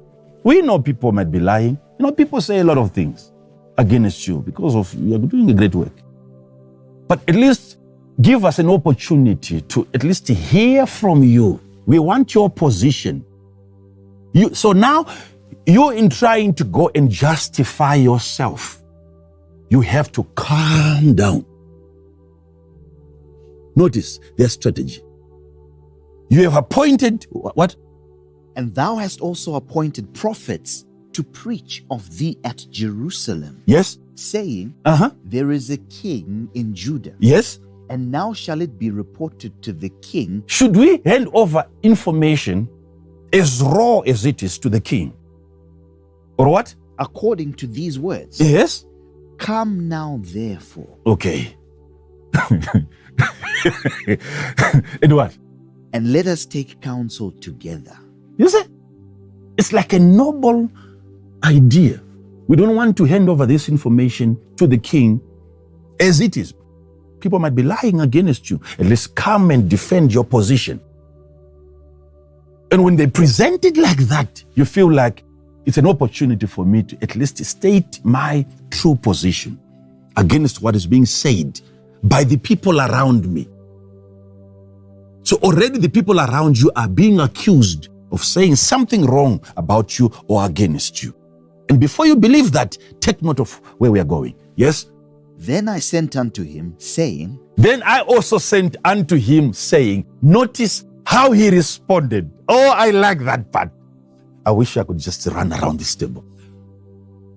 We know people might be lying. People say a lot of things against you because of you are doing a great work. But at least give us an opportunity to at least hear from you. We want your position. So now you're in trying to go and justify yourself. You have to calm down. Notice their strategy. You have appointed what? And thou hast also appointed prophets to preach of thee at Jerusalem. Yes. Saying, there is a king in Judah. Yes. And now shall it be reported to the king. Should we hand over information as raw as it is to the king? Or what? According to these words. Yes. Come now, therefore. Okay. And what? And let us take counsel together. You see? It's like a noble idea. We don't want to hand over this information to the king as it is. People might be lying against you. At least come and defend your position. And when they present it like that, you feel like it's an opportunity for me to at least state my true position against what is being said by the people around me. So already the people around you are being accused of saying something wrong about you or against you. And before you believe that, take note of where we are going. Yes? Then I sent unto him, saying. Then I also sent unto him, saying. Notice how he responded. Oh, I like that part. I wish I could just run around this table.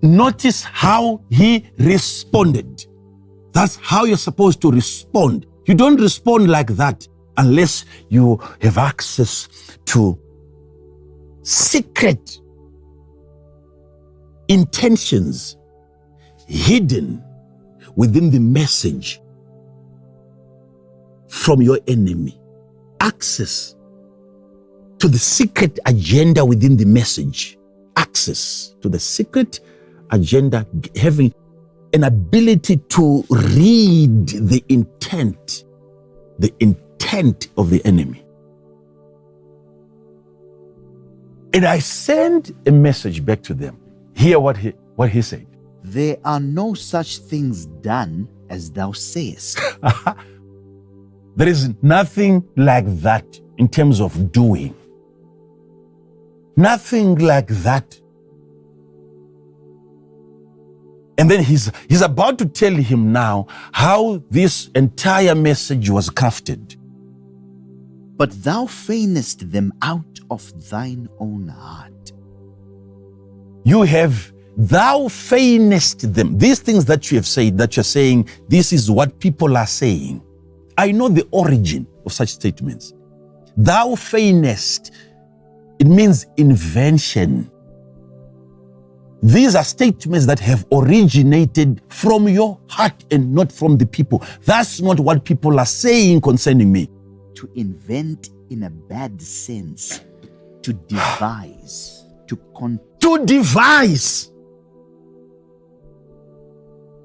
Notice how he responded. That's how you're supposed to respond. You don't respond like that unless you have access to secret intentions hidden within the message from your enemy. Access to the secret agenda within the message. Access to the secret agenda, having an ability to read the intent of the enemy. And I sent a message back to them. Hear what he said. There are no such things done as thou sayest. There is nothing like that in terms of doing. Nothing like that. And then he's about to tell him now how this entire message was crafted. But thou feignest them out of thine own heart. Thou feignest them. These things that you have said, that you're saying, this is what people are saying. I know the origin of such statements. Thou feignest, it means invention. These are statements that have originated from your heart and not from the people. That's not what people are saying concerning me. To invent in a bad sense, to devise, to devise.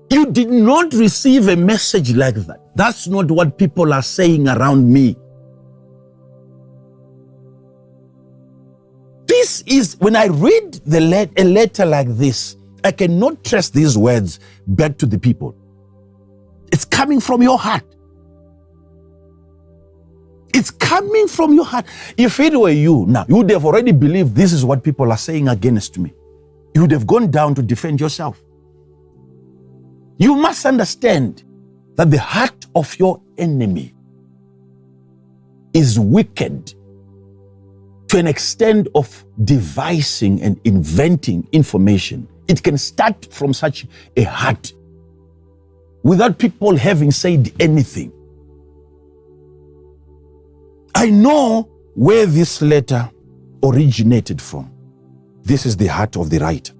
You did not receive a message like that. That's not what people are saying around me. This is, when I read a letter like this, I cannot trace these words back to the people. It's coming from your heart. It's coming from your heart. If it were you, now, you would have already believed this is what people are saying against me. You would have gone down to defend yourself. You must understand that the heart of your enemy is wicked to an extent of devising and inventing information. It can start from such a heart without people having said anything. I know where this letter originated from. This is the heart of the writer.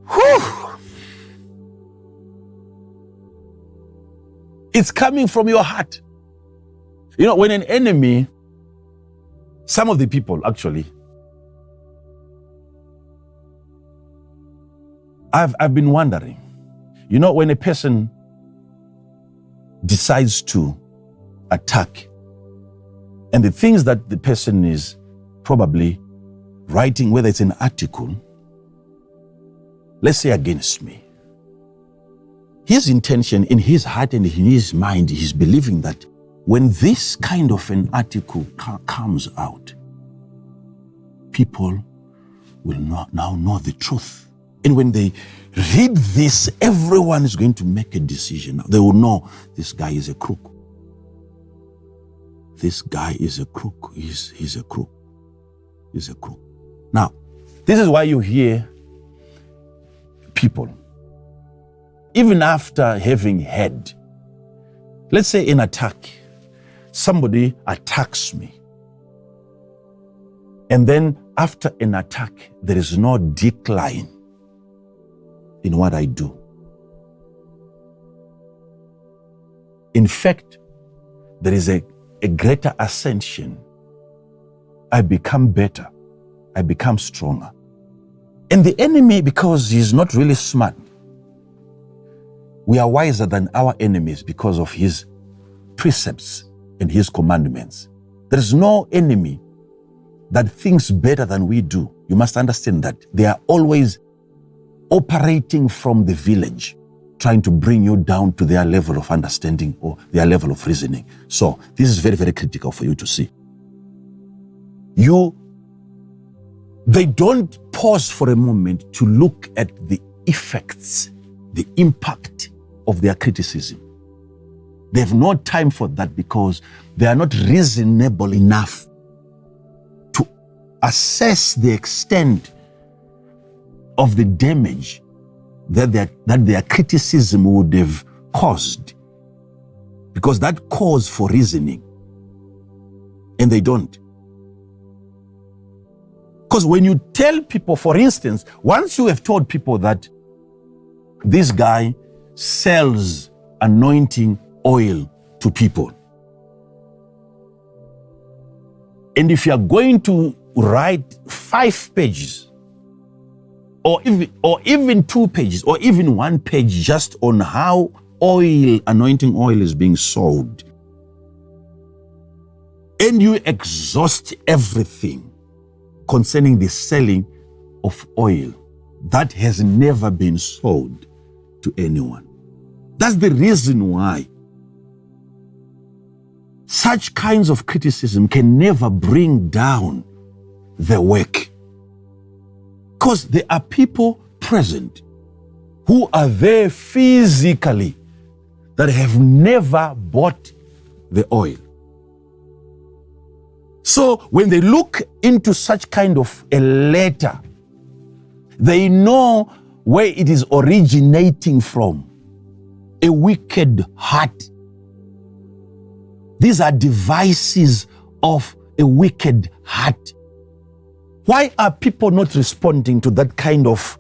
Whew. It's coming from your heart. You know, when an enemy, some of the people actually, I've been wondering, you know, when a person decides to attack, and the things that the person is probably writing, whether it's an article, let's say against me, his intention in his heart and in his mind, he's believing that when this kind of an article comes out, people will now know the truth. And when they read this, everyone is going to make a decision. They will know this guy is a crook. This guy is a crook. He's a crook. He's a crook. Now, this is why you hear people, even after having had, let's say, an attack, somebody attacks me, and then after an attack, there is no decline in what I do. In fact, there is a greater ascension. I become better. I become stronger. And the enemy, because he's not really smart, we are wiser than our enemies because of his precepts and his commandments. There is no enemy that thinks better than we do. You must understand that they are always operating from the village, trying to bring you down to their level of understanding or their level of reasoning. So this is very, very critical for you to see. They don't pause for a moment to look at the effects, the impact of their criticism. They have no time for that because they are not reasonable enough to assess the extent of the damage that their criticism would have caused, because that calls for reasoning, and they don't. Because when you tell people, for instance, once you have told people that this guy sells anointing oil to people, and if you are going to write 5 pages, or even 2 pages, or even 1 page just on how anointing oil is being sold, and you exhaust everything concerning the selling of oil that has never been sold to anyone. That's the reason why such kinds of criticism can never bring down the work. Because there are people present who are there physically that have never bought the oil. So when they look into such kind of a letter, they know where it is originating from. A wicked heart. These are devices of a wicked heart. Why are people not responding to that kind of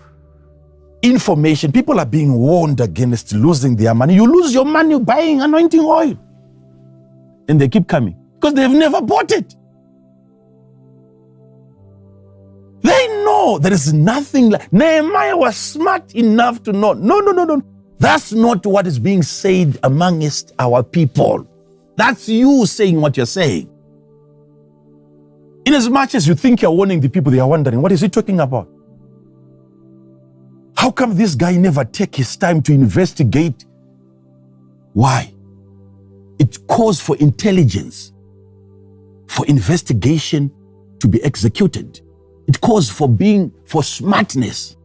information? People are being warned against losing their money. You lose your money buying anointing oil. And they keep coming because they've never bought it. They know there is nothing like. Nehemiah was smart enough to know, no. That's not what is being said amongst our people. That's you saying what you're saying. In as much as you think you're warning the people, they are wondering, what is he talking about? How come this guy never take his time to investigate? Why? It calls for intelligence, for investigation to be executed. It calls for smartness.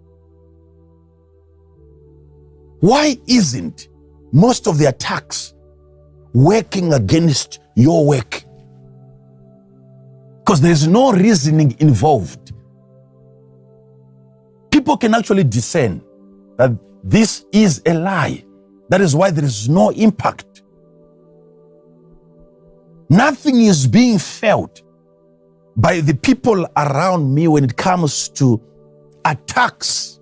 Why isn't most of the attacks working against your work. Because there's no reasoning involved. People can actually discern that this is a lie. That is why there is no impact. Nothing is being felt by the people around me when it comes to attacks,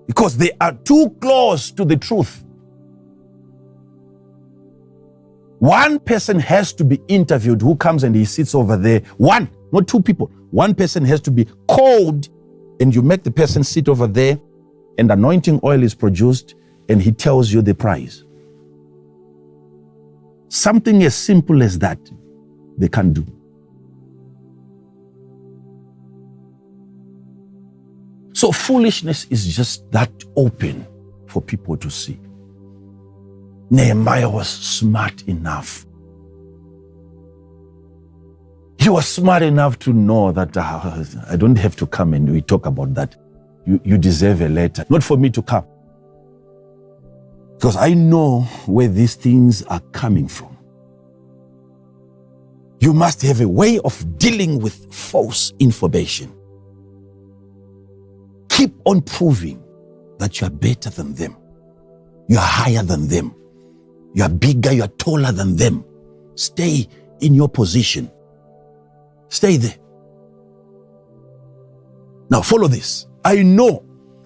because they are too close to the truth. One person has to be interviewed who comes and he sits over there. One, not two people. One person has to be called, and you make the person sit over there, and anointing oil is produced, and he tells you the price. Something as simple as that, they can't do. So foolishness is just that open for people to see. Nehemiah was smart enough. He was smart enough to know that I don't have to come and we talk about that. You deserve a letter, not for me to come. Because I know where these things are coming from. You must have a way of dealing with false information. Keep on proving that you are better than them. You are higher than them. You are bigger, you are taller than them. Stay in your position. Stay there. Now follow this. I know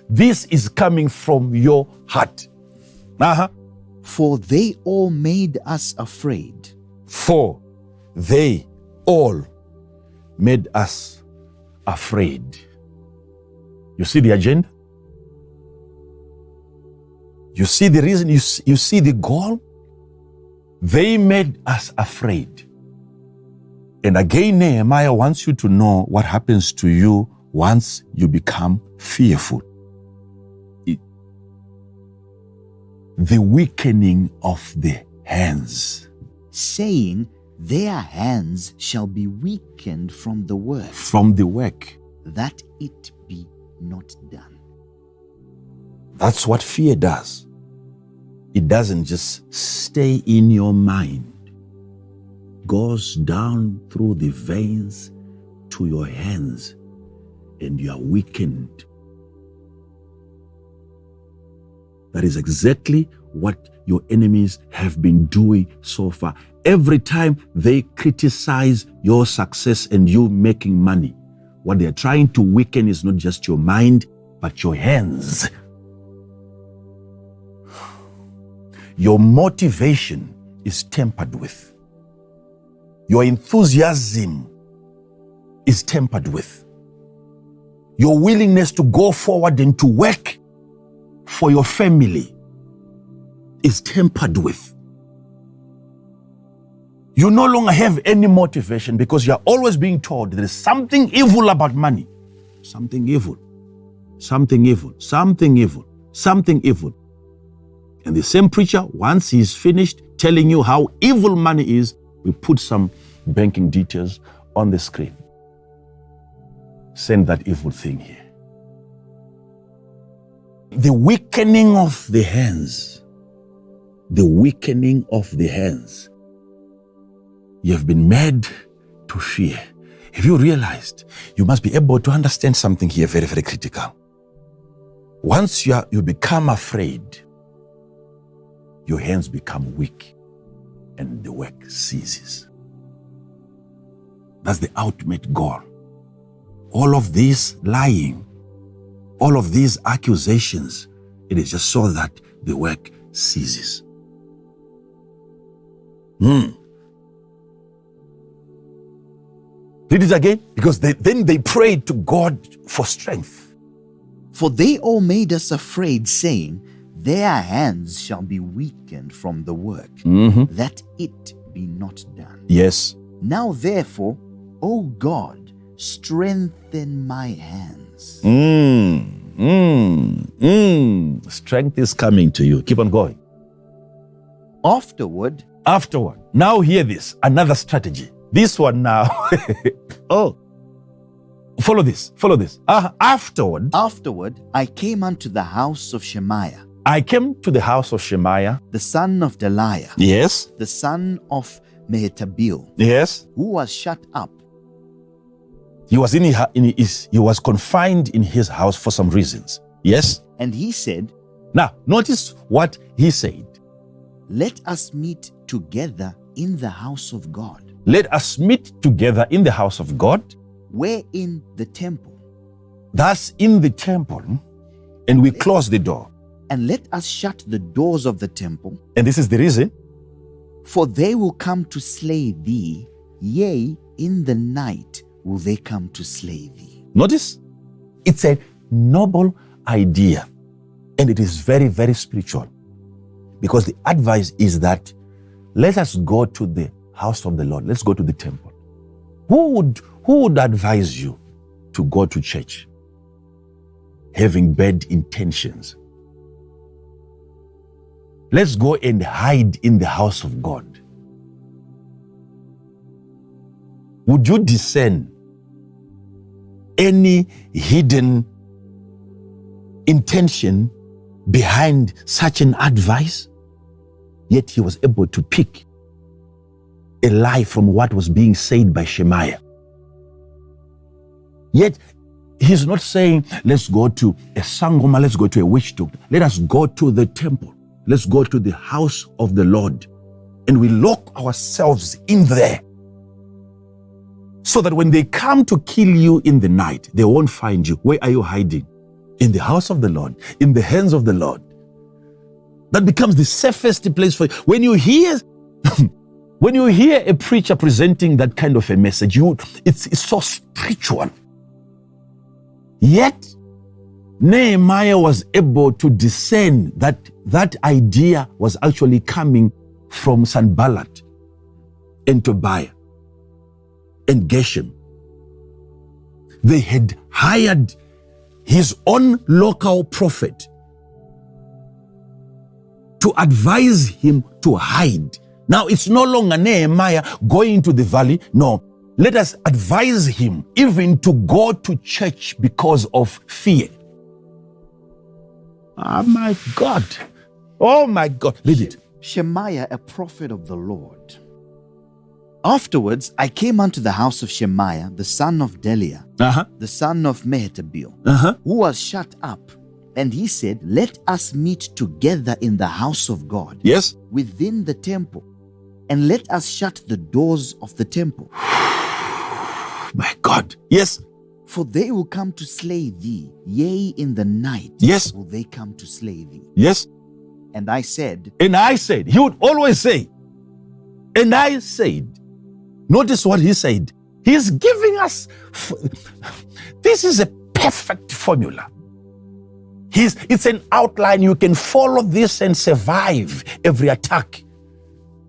this is coming from your heart. For they all made us afraid. For they all made us afraid. You see the agenda? You see the reason? You see the goal? They made us afraid. And again, Nehemiah wants you to know what happens to you once you become fearful. The weakening of the hands. Saying, their hands shall be weakened from the work. From the work. That it be not done. That's what fear does. It doesn't just stay in your mind. It goes down through the veins to your hands, and you are weakened. That is exactly what your enemies have been doing so far. Every time they criticize your success and you making money, what they're trying to weaken is not just your mind, but your hands. Your motivation is tempered with. Your enthusiasm is tempered with. Your willingness to go forward and to work for your family is tempered with. You no longer have any motivation because you are always being told there is something evil about money. Something evil. Something evil. Something evil. Something evil. And the same preacher, once he's finished telling you how evil money is, we put some banking details on the screen. Send that evil thing here. The weakening of the hands. The weakening of the hands. You have been made to fear. Have you realized you must be able to understand something here very, very critical? Once you become afraid, your hands become weak and the work ceases. That's the ultimate goal. All of this lying, all of these accusations, it is just so that the work ceases. Read it again, because then they prayed to God for strength. For they all made us afraid, saying, their hands shall be weakened from the work, that it be not done. Yes. Now therefore, O God, strengthen my hands. Strength is coming to you. Keep on going. Afterward. Now hear this. Another strategy. This one now. Follow this. Afterward. I came unto the house of Shemaiah I came to the house of Shemaiah, the son of Delaiah, yes, the son of Mehetabeel, yes. who was shut up. He was he was confined in his house for some reasons. Yes. And he said, Now, notice what he said. let us meet together in the house of God. Let us meet together in the house of God. Where in the temple? Thus in the temple, and we close the door. And let us shut the doors of the temple, And this is the reason. for they will come to slay thee, yea, in the night will they come to slay thee. Notice, it's a noble idea, and it is very, very spiritual. Because the advice is that let us go to the house of the Lord. Let's go to the temple. Who would advise you to go to church having bad intentions? Let's go and hide in the house of God. Would you discern any hidden intention behind such an advice? Yet he was able to pick a lie from what was being said by Shemaiah. Yet he's not saying, let's go to a sangoma, let's go to a witch doctor. Let us go to the temple. Let's go to the house of the Lord. And we lock ourselves in there, so that when they come to kill you in the night, they won't find you. Where are you hiding? In the house of the Lord, in the hands of the Lord. That becomes the safest place for you. When you hear a preacher presenting that kind of a message, it's so spiritual. Yet, Nehemiah was able to discern that that idea was actually coming from Sanballat and Tobiah and Geshem. They had hired his own local prophet to advise him to hide. Now, it's no longer Nehemiah going to the valley. No, let us advise him even to go to church because of fear. Oh my God. Oh my God. Read it. Shemaiah, a prophet of the Lord. Afterwards, I came unto the house of Shemaiah, the son of Delaiah, the son of Mehetabeel, who was shut up. And he said, let us meet together in the house of God, Yes. within the temple, and let us shut the doors of the temple. My God. Yes. For they will come to slay thee, yea, in the night Yes. will they come to slay thee. Yes. And I said, He would always say, and I said, notice what he said. He's giving us, this is a perfect formula. It's an outline. You can follow this and survive every attack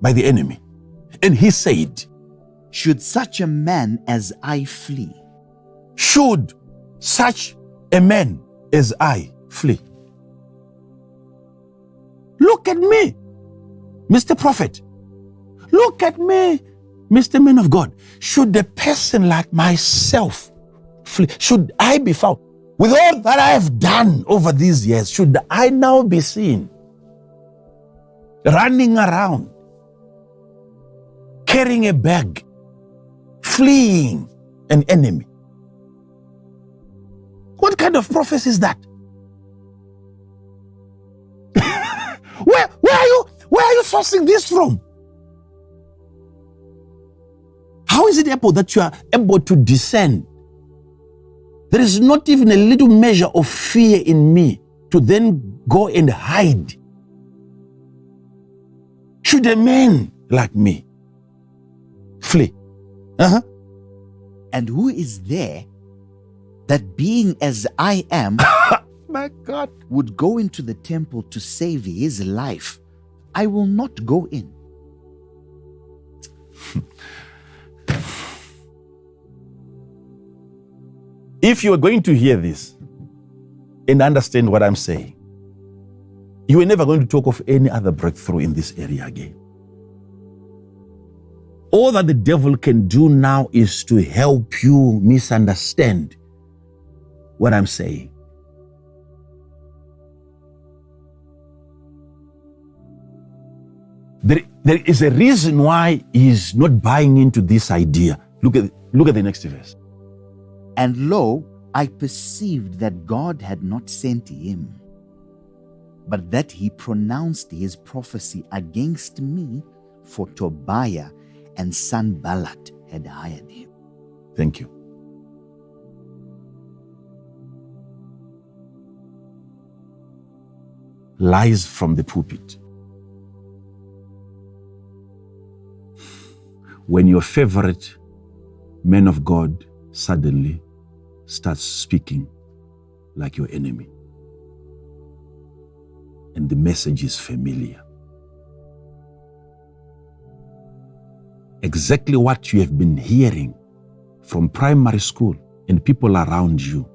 by the enemy. And he said, should such a man as I flee? should such a man as I flee? Look at me, Mr. Prophet. Look at me, Mr. Man of God. Should a person like myself flee? Should I be found? With all that I have done over these years, should I now be seen running around, carrying a bag, fleeing an enemy? What kind of prophecy is that? Where are you sourcing this from? How is it able that you are able to discern? There is not even a little measure of fear in me to then go and hide. Should a man like me flee? And who is there that being as I am, my God, would go into the temple to save his life? I will not go in. If you are going to hear this and understand what I'm saying, you are never going to talk of any other breakthrough in this area again. All that the devil can do now is to help you misunderstand what I'm saying. There is a reason why he's not buying into this idea. Look at the next verse. And lo, I perceived that God had not sent him, but that he pronounced his prophecy against me, for Tobiah and Sanballat had hired him. Thank you. Lies from the pulpit. When your favorite man of God suddenly starts speaking like your enemy, and the message is familiar. Exactly what you have been hearing from primary school and people around you,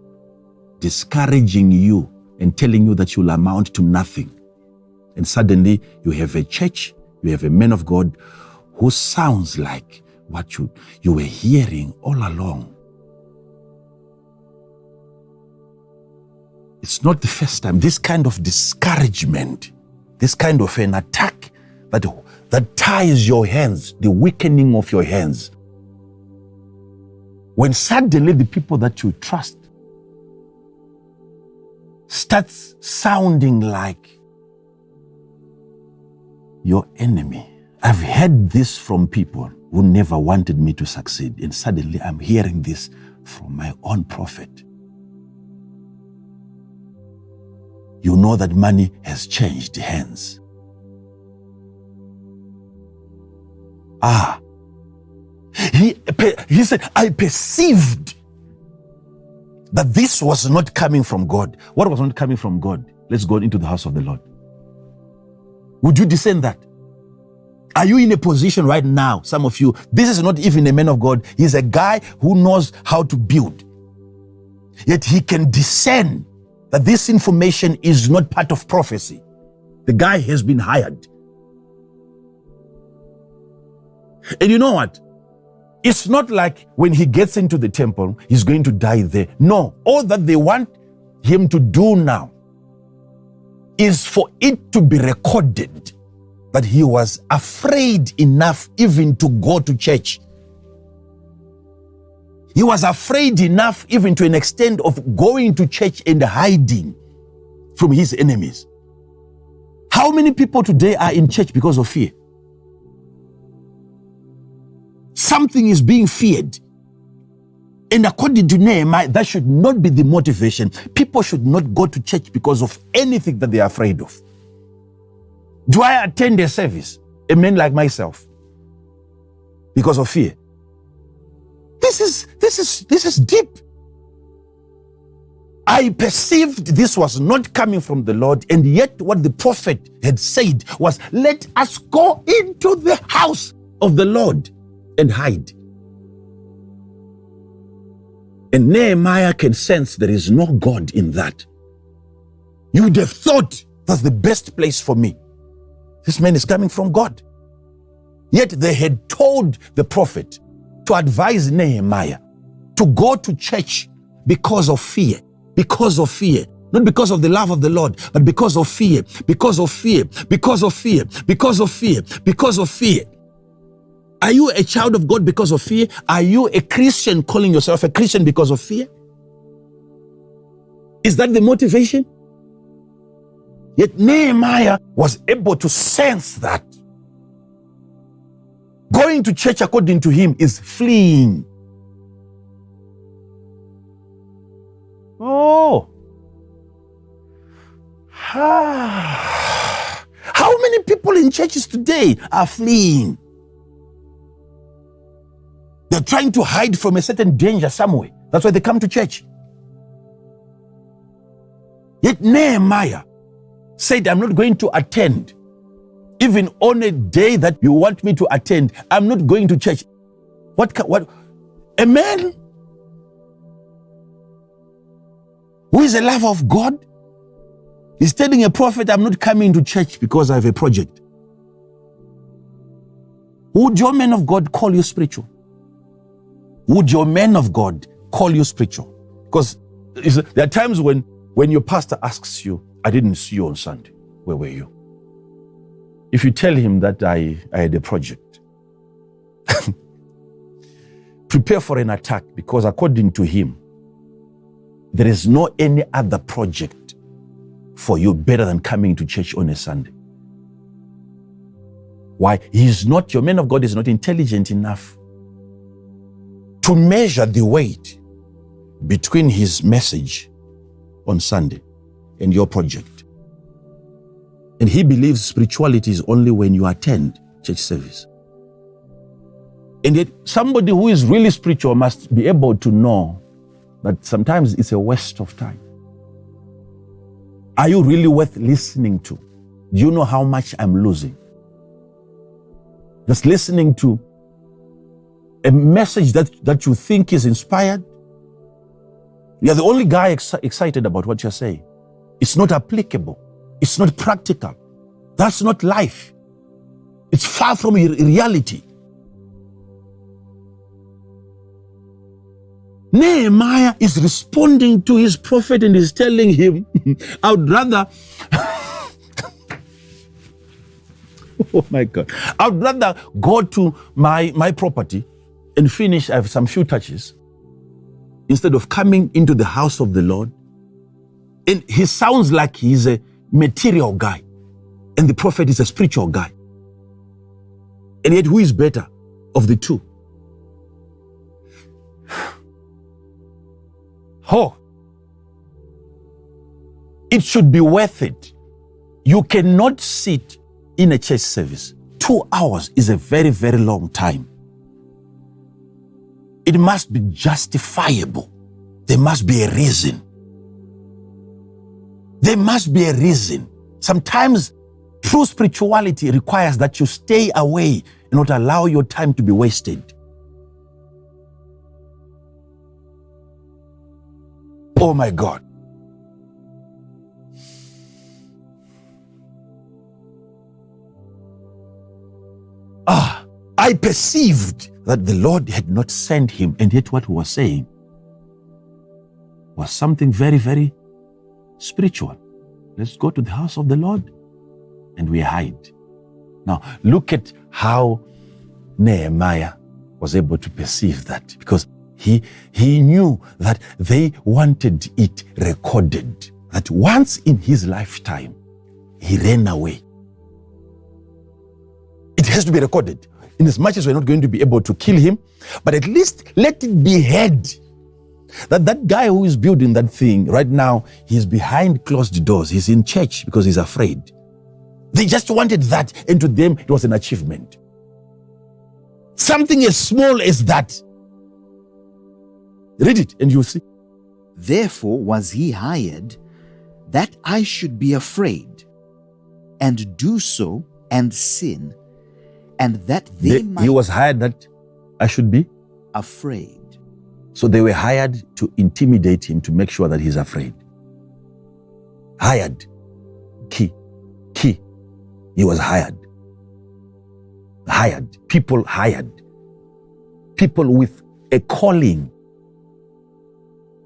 discouraging you and telling you that you'll amount to nothing. And suddenly you have a church, you have a man of God who sounds like what you were hearing all along. It's not the first time. This kind of discouragement, this kind of an attack that ties your hands, the weakening of your hands. When suddenly the people that you trust starts sounding like your enemy. I've heard this from people who never wanted me to succeed, and suddenly I'm hearing this from my own prophet. You know that money has changed hands. He said, I perceived that this was not coming from God. What was not coming from God? Let's go into the house of the Lord. Would you discern that? Are you in a position right now, some of you, this is not even a man of God, he's a guy who knows how to build. Yet he can discern that this information is not part of prophecy. The guy has been hired. And you know what? It's not like when he gets into the temple, he's going to die there. No, all that they want him to do now is for it to be recorded that he was afraid enough even to go to church. He was afraid enough even to an extent of going to church and hiding from his enemies. How many people today are in church because of fear? Something is being feared. And according to Nehemiah, that should not be the motivation. People should not go to church because of anything that they are afraid of. Do I attend a service, a man like myself, because of fear? This is deep. I perceived this was not coming from the Lord, and yet what the prophet had said was, let us go into the house of the Lord and hide. And Nehemiah can sense there is no God in that. You would have thought that's the best place for me. This man is coming from God. Yet they had told the prophet to advise Nehemiah to go to church because of fear. Because of fear. Not because of the love of the Lord, but because of fear. Because of fear. Because of fear. Because of fear. Because of fear. Are you a child of God because of fear? Are you a Christian calling yourself a Christian because of fear? Is that the motivation? Yet Nehemiah was able to sense that. Going to church according to him is fleeing. Oh. How many people in churches today are fleeing? They're trying to hide from a certain danger somewhere. That's why they come to church. Yet Nehemiah said, I'm not going to attend. Even on a day that you want me to attend, I'm not going to church. What? A man who is a lover of God is telling a prophet, I'm not coming to church because I have a project. Would your man of God call you spiritual? Would your man of God call you spiritual? Because there are times when your pastor asks you, I didn't see you on Sunday. Where were you? If you tell him that I had a project, prepare for an attack, because according to him, there is no any other project for you better than coming to church on a Sunday. Why? Your man of God is not intelligent enough to measure the weight between his message on Sunday and your project. And he believes spirituality is only when you attend church service. And yet somebody who is really spiritual must be able to know that sometimes it's a waste of time. Are you really worth listening to? Do you know how much I'm losing? Just listening to a message that you think is inspired. You're the only guy excited about what you're saying. It's not applicable. It's not practical. That's not life. It's far from reality. Nehemiah is responding to his prophet and is telling him, I would rather, oh my God, I would rather go to my property and finish, I have some few touches, instead of coming into the house of the Lord. And he sounds like he's a material guy, and the prophet is a spiritual guy. And yet, who is better of the two? Oh, it should be worth it. You cannot sit in a church service. 2 hours is a very, very long time. It must be justifiable. There must be a reason. There must be a reason. Sometimes true spirituality requires that you stay away and not allow your time to be wasted. Oh my God. I perceived that the Lord had not sent him, and yet what he was saying was something very, very spiritual. Let's go to the house of the Lord and we hide. Now, look at how Nehemiah was able to perceive that, because he knew that they wanted it recorded, that once in his lifetime, he ran away. It has to be recorded. In as much as we're not going to be able to kill him, but at least let it be heard that guy who is building that thing right now, he's behind closed doors. He's in church because he's afraid. They just wanted that, and to them, it was an achievement. Something as small as that. Read it and you'll see. Therefore was he hired, that I should be afraid, and do so and sin, and that they might... He was hired that I should be afraid. So they were hired to intimidate him, to make sure that he's afraid. Hired. Key. He was hired. Hired. People hired. People with a calling,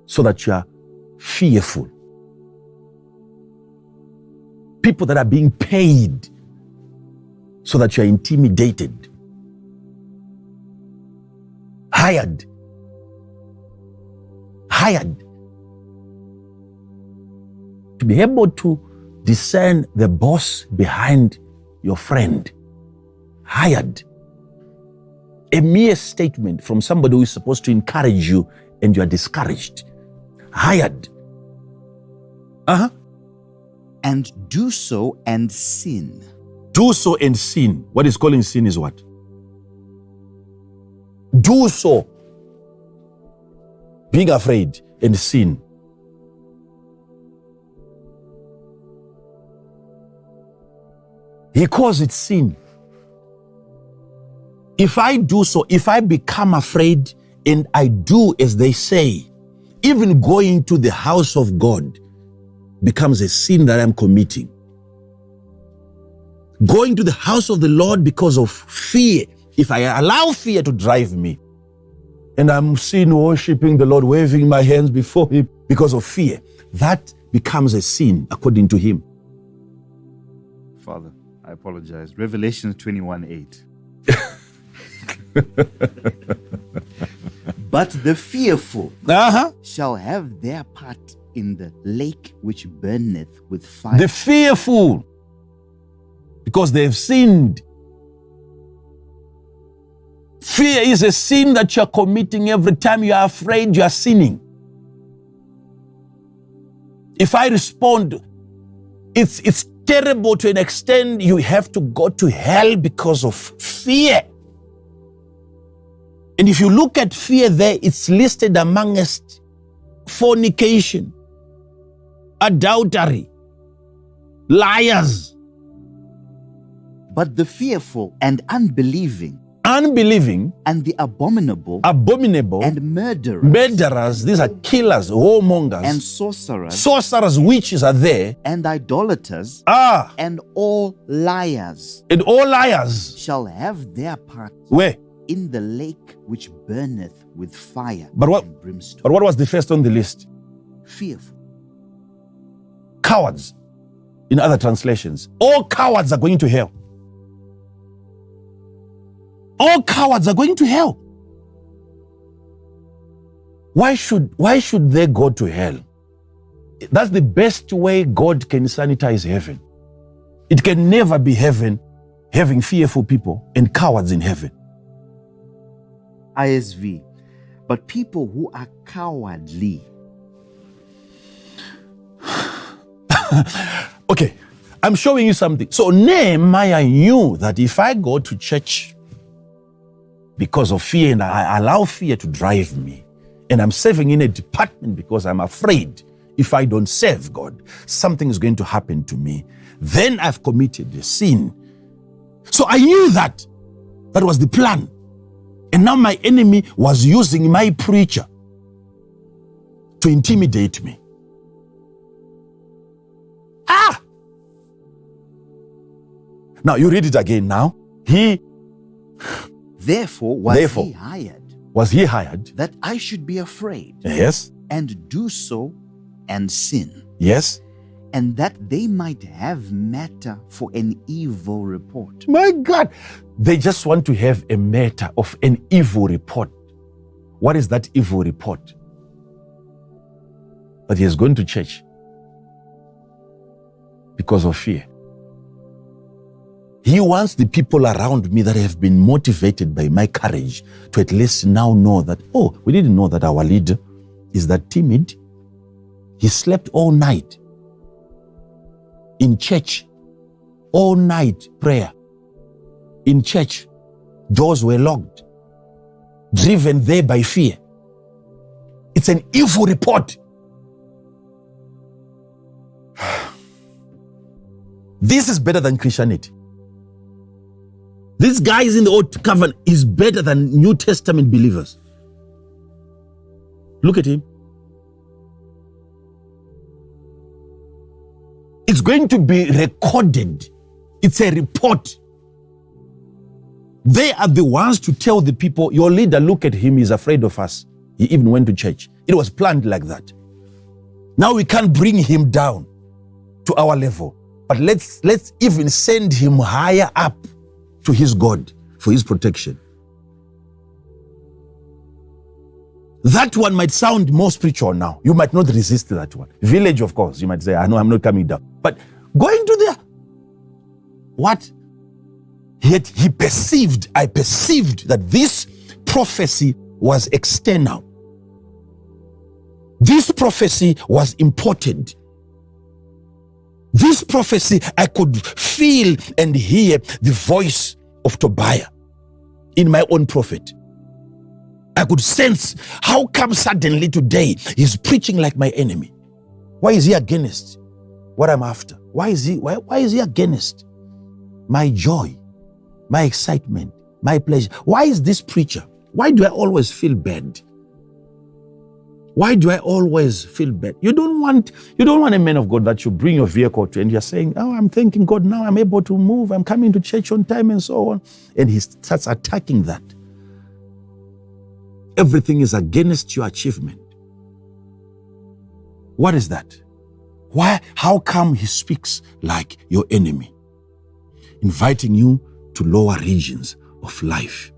so that you are fearful. People that are being paid, so that you are intimidated. Hired. To be able to discern the boss behind your friend. Hired. A mere statement from somebody who is supposed to encourage you and you are discouraged. Hired. And do so and sin. Do so and sin. What is calling sin is what? Do so. Being afraid and sin. He calls it sin. If I do so, if I become afraid and I do as they say, even going to the house of God becomes a sin that I'm committing. Going to the house of the Lord because of fear, if I allow fear to drive me, and I'm seen worshiping the Lord, waving my hands before him because of fear, that becomes a sin according to him. Father, I apologize. Revelation 21:8. But the fearful shall have their part in the lake which burneth with fire. The fearful, because they've sinned. Fear is a sin that you're committing every time you are afraid, you are sinning. If I respond, it's terrible to an extent you have to go to hell because of fear. And if you look at fear there, it's listed amongst fornication, adultery, liars. But the fearful and unbelieving, and the abominable, and murderers, these are killers, whoremongers, and sorcerers, witches are there, and idolaters, and all liars, shall have their part where? In the lake which burneth with fire and brimstone. But what was the first on the list? Fearful. Cowards. In other translations, all cowards are going to hell. All cowards are going to hell. Why should they go to hell? That's the best way God can sanitize heaven. It can never be heaven having fearful people and cowards in heaven. ISV, but people who are cowardly. Okay, I'm showing you something. So Nehemiah knew that if I go to church because of fear and I allow fear to drive me, and I'm serving in a department because I'm afraid if I don't serve God, something is going to happen to me, then I've committed a sin. So I knew that. That was the plan. And now my enemy was using my preacher to intimidate me. Now you read it again now. Therefore was he hired that I should be afraid. Yes. And do so and sin. Yes. And that they might have matter for an evil report. My God. They just want to have a matter of an evil report. What is that evil report? That he is going to church because of fear. He wants the people around me that have been motivated by my courage to at least now know that, oh, we didn't know that our leader is that timid. He slept all night in church, all night prayer. In church, doors were locked, driven there by fear. It's an evil report. This is better than Christianity. These guys in the Old Covenant is better than New Testament believers. Look at him. It's going to be recorded. It's a report. They are the ones to tell the people, your leader, look at him, he's afraid of us. He even went to church. It was planned like that. Now we can't bring him down to our level, but let's even send him higher up to his God for his protection. That one might sound more spiritual now. You might not resist that one. Village, of course, you might say, I know I'm not coming down. But going to there, what? Yet I perceived that this prophecy was external. This prophecy was important. This prophecy, I could feel and hear the voice of Tobiah in my own prophet. I could sense, how come suddenly today he's preaching like my enemy? Why is he against what I'm after? Why is he against my joy, my excitement, my pleasure? Why is this preacher? Why do I always feel bad? Why do I always feel bad? You don't want a man of God that you bring your vehicle to and you're saying, oh, I'm thanking God now, I'm able to move, I'm coming to church on time and so on. And he starts attacking that. Everything is against your achievement. What is that? Why? How come he speaks like your enemy? inviting you to lower regions of life.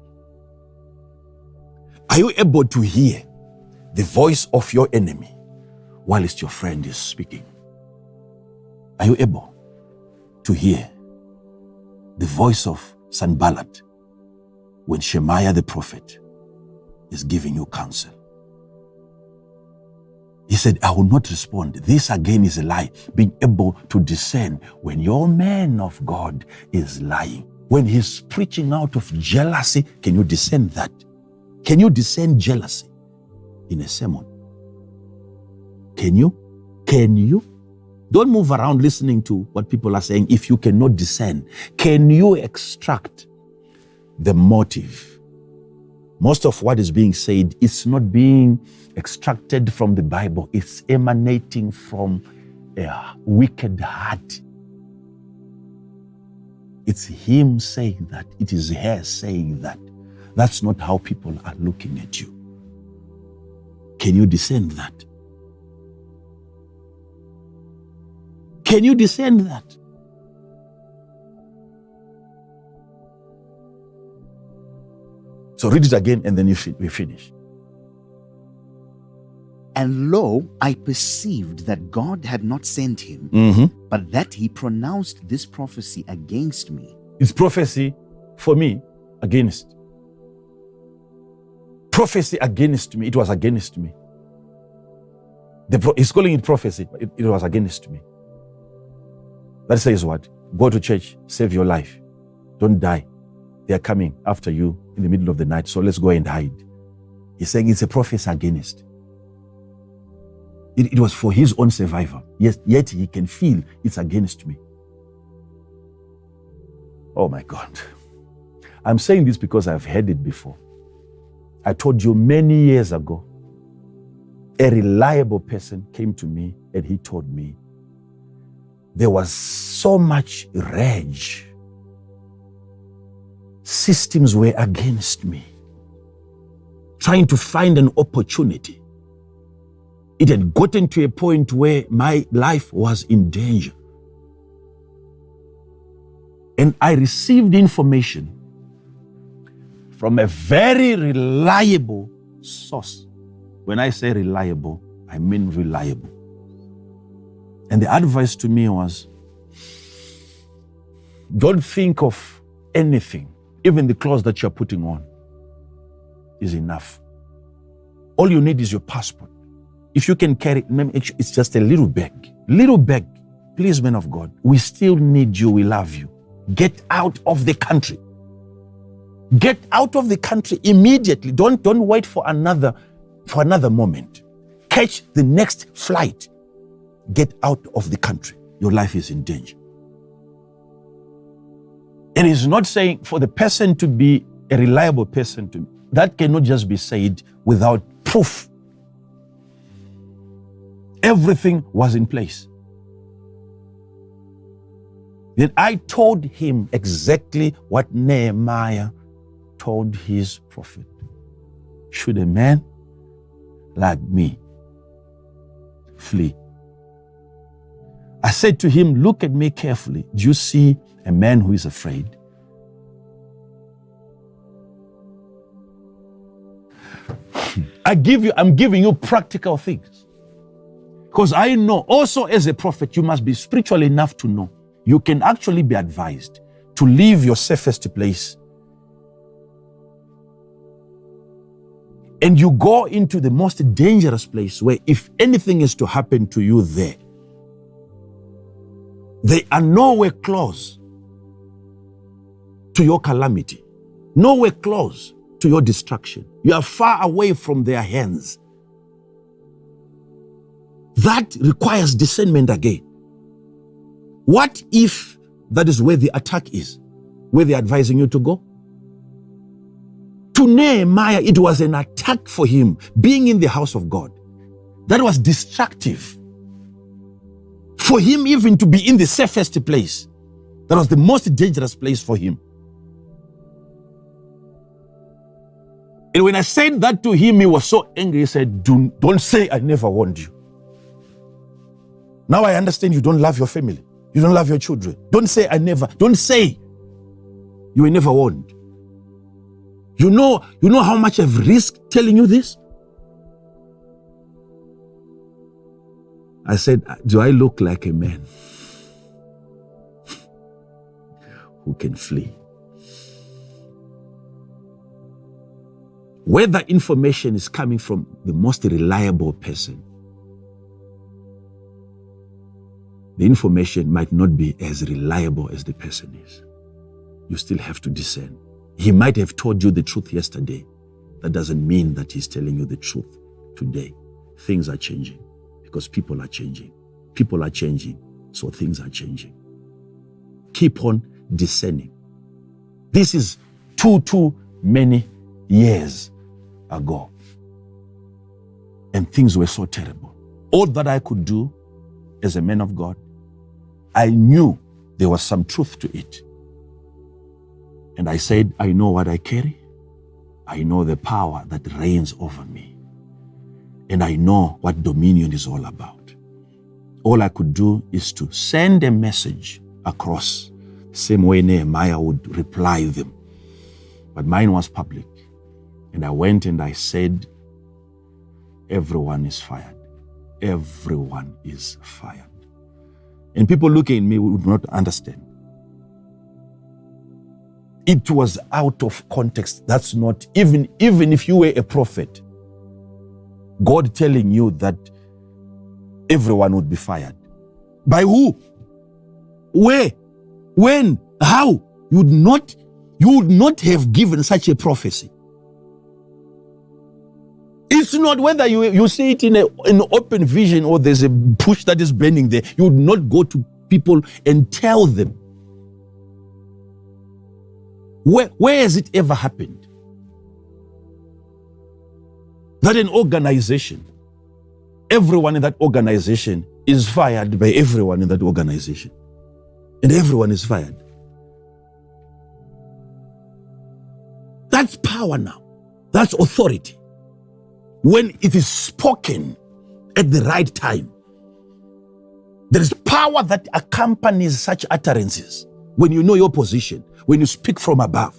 Are you able to hear the voice of your enemy whilst your friend is speaking? Are you able to hear the voice of Sanballat when Shemaiah the prophet is giving you counsel? He said, I will not respond. This again is a lie. Being able to discern when your man of God is lying. When he's preaching out of jealousy, can you discern that? Can you discern jealousy in a sermon? Can you? Can you? Don't move around listening to what people are saying if you cannot discern. Can you extract the motive? Most of what is being said is not being extracted from the Bible. It's emanating from a wicked heart. It's him saying that. It is her saying that. That's not how people are looking at you. Can you discern that? Can you discern that? So read it again and then we finish. And lo, I perceived that God had not sent him, but that he pronounced this prophecy against me. It's prophecy for me against. Prophecy against me. It was against me. He's calling it prophecy. It was against me. That says what? Go to church, save your life. Don't die. They are coming after you in the middle of the night, so let's go and hide. He's saying it's a prophecy against. It was for his own survival. Yes, yet he can feel it's against me. Oh my God. I'm saying this because I've heard it before. I told you many years ago, a reliable person came to me and he told me there was so much rage. Systems were against me, trying to find an opportunity. It had gotten to a point where my life was in danger. And I received information from a very reliable source. When I say reliable, I mean reliable. And the advice to me was, don't think of anything. Even the clothes that you're putting on is enough. All you need is your passport. If you can carry, it's just a little bag. Little bag. Please, men of God, we still need you. We love you. Get out of the country. Get out of the country immediately. Don't wait for another moment. Catch the next flight. Get out of the country. Your life is in danger. It is not saying for the person to be a reliable person. That cannot just be said without proof. Everything was in place. Then I told him exactly what Nehemiah told his prophet. Should a man like me flee? I said to him, look at me carefully. Do you see a man who is afraid? I'm giving you practical things. Because I know also as a prophet, you must be spiritual enough to know you can actually be advised to leave your safest place. And you go into the most dangerous place where if anything is to happen to you there, they are nowhere close to your calamity, nowhere close to your destruction. You are far away from their hands. That requires discernment again. What if that is where the attack is, where they're advising you to go? To Nehemiah, it was an attack for him, being in the house of God. That was destructive. For him even to be in the safest place, that was the most dangerous place for him. And when I said that to him, he was so angry. He said, don't say I never warned you. Now I understand you don't love your family. You don't love your children. Don't say I never. Don't say. You were never warned. You know how much I've risked telling you this? I said, do I look like a man who can flee? Whether information is coming from the most reliable person, the information might not be as reliable as the person is. You still have to discern. He might have told you the truth yesterday. That doesn't mean that he's telling you the truth today. Things are changing because people are changing. People are changing, so things are changing. Keep on discerning. This is too many years ago. And things were so terrible. All that I could do as a man of God, I knew there was some truth to it. And I said, I know what I carry. I know the power that reigns over me. And I know what dominion is all about. All I could do is to send a message across, the same way Nehemiah would reply them. But mine was public. And I went and I said, everyone is fired. Everyone is fired. And people looking at me would not understand. It was out of context. That's not, even if you were a prophet, God telling you that everyone would be fired. By who? Where? When? How? You would not have given such a prophecy. It's not whether you see it in an open vision or there's a bush that is burning there. You would not go to people and tell them. Where has it ever happened? That an organization, everyone in that organization is fired by everyone in that organization. And everyone is fired. That's power now. That's authority. When it is spoken at the right time, there is power that accompanies such utterances. When you know your position, when you speak from above.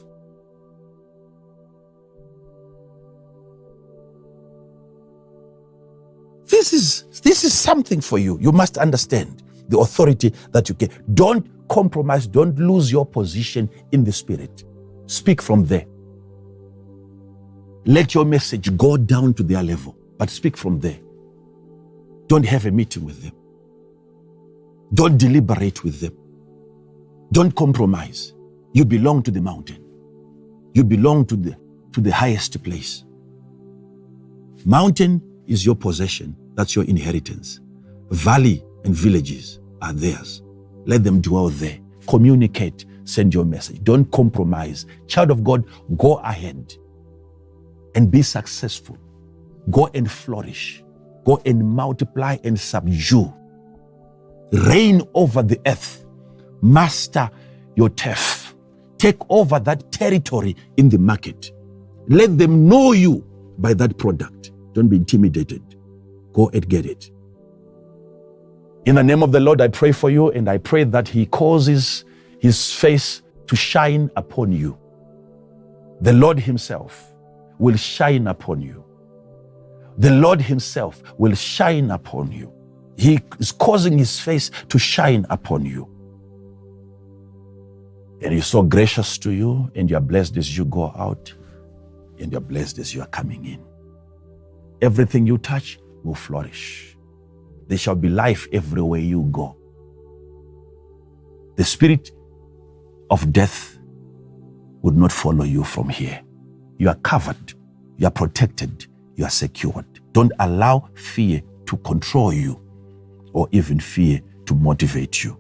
This is something for you. You must understand the authority that you get. Don't compromise. Don't lose your position in the spirit. Speak from there. Let your message go down to their level, but speak from there. Don't have a meeting with them. Don't deliberate with them. Don't compromise. You belong to the mountain. You belong to the highest place. Mountain is your possession. That's your inheritance. Valley and villages are theirs. Let them dwell there. Communicate. Send your message. Don't compromise. Child of God, go ahead and be successful. Go and flourish. Go and multiply and subdue. Reign over the earth. Master your turf. Take over that territory in the market. Let them know you by that product. Don't be intimidated. Go and get it. In the name of the Lord, I pray for you, and I pray that He causes His face to shine upon you. The Lord Himself will shine upon you. The Lord Himself will shine upon you. He is causing His face to shine upon you. And He's so gracious to you, and you are blessed as you go out, and you are blessed as you are coming in. Everything you touch will flourish. There shall be life everywhere you go. The spirit of death would not follow you from here. You are covered, you are protected, you are secured. Don't allow fear to control you or even fear to motivate you.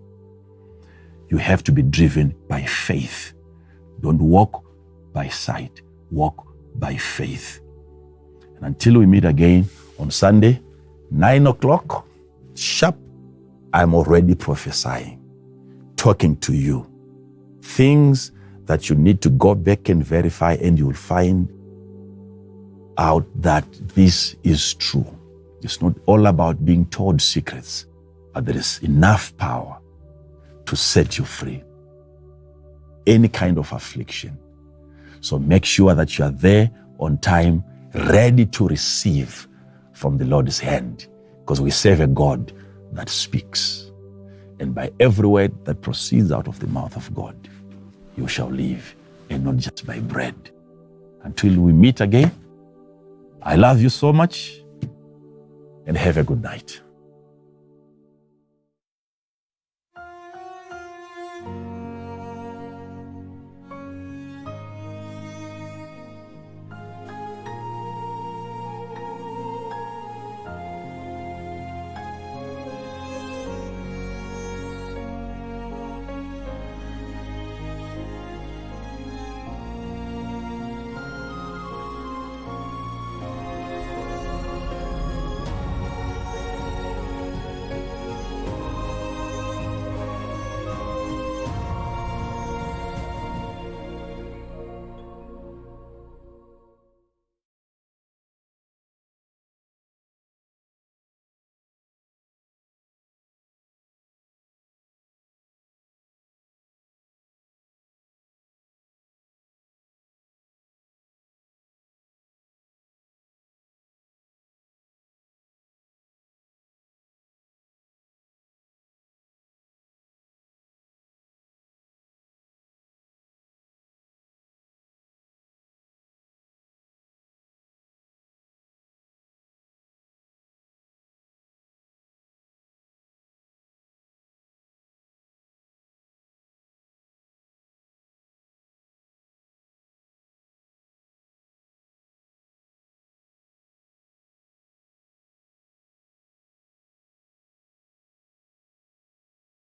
You have to be driven by faith. Don't walk by sight, walk by faith. And until we meet again on Sunday, 9 o'clock, sharp, I'm already prophesying, talking to you. Things that you need to go back and verify, and you will find out that this is true. It's not all about being told secrets, but there is enough power to set you free. any kind of affliction. So make sure that you are there on time, ready to receive from the Lord's hand, because we serve a God that speaks. And by every word that proceeds out of the mouth of God, you shall live, and not just by bread. Until we meet again, I love you so much, and have a good night.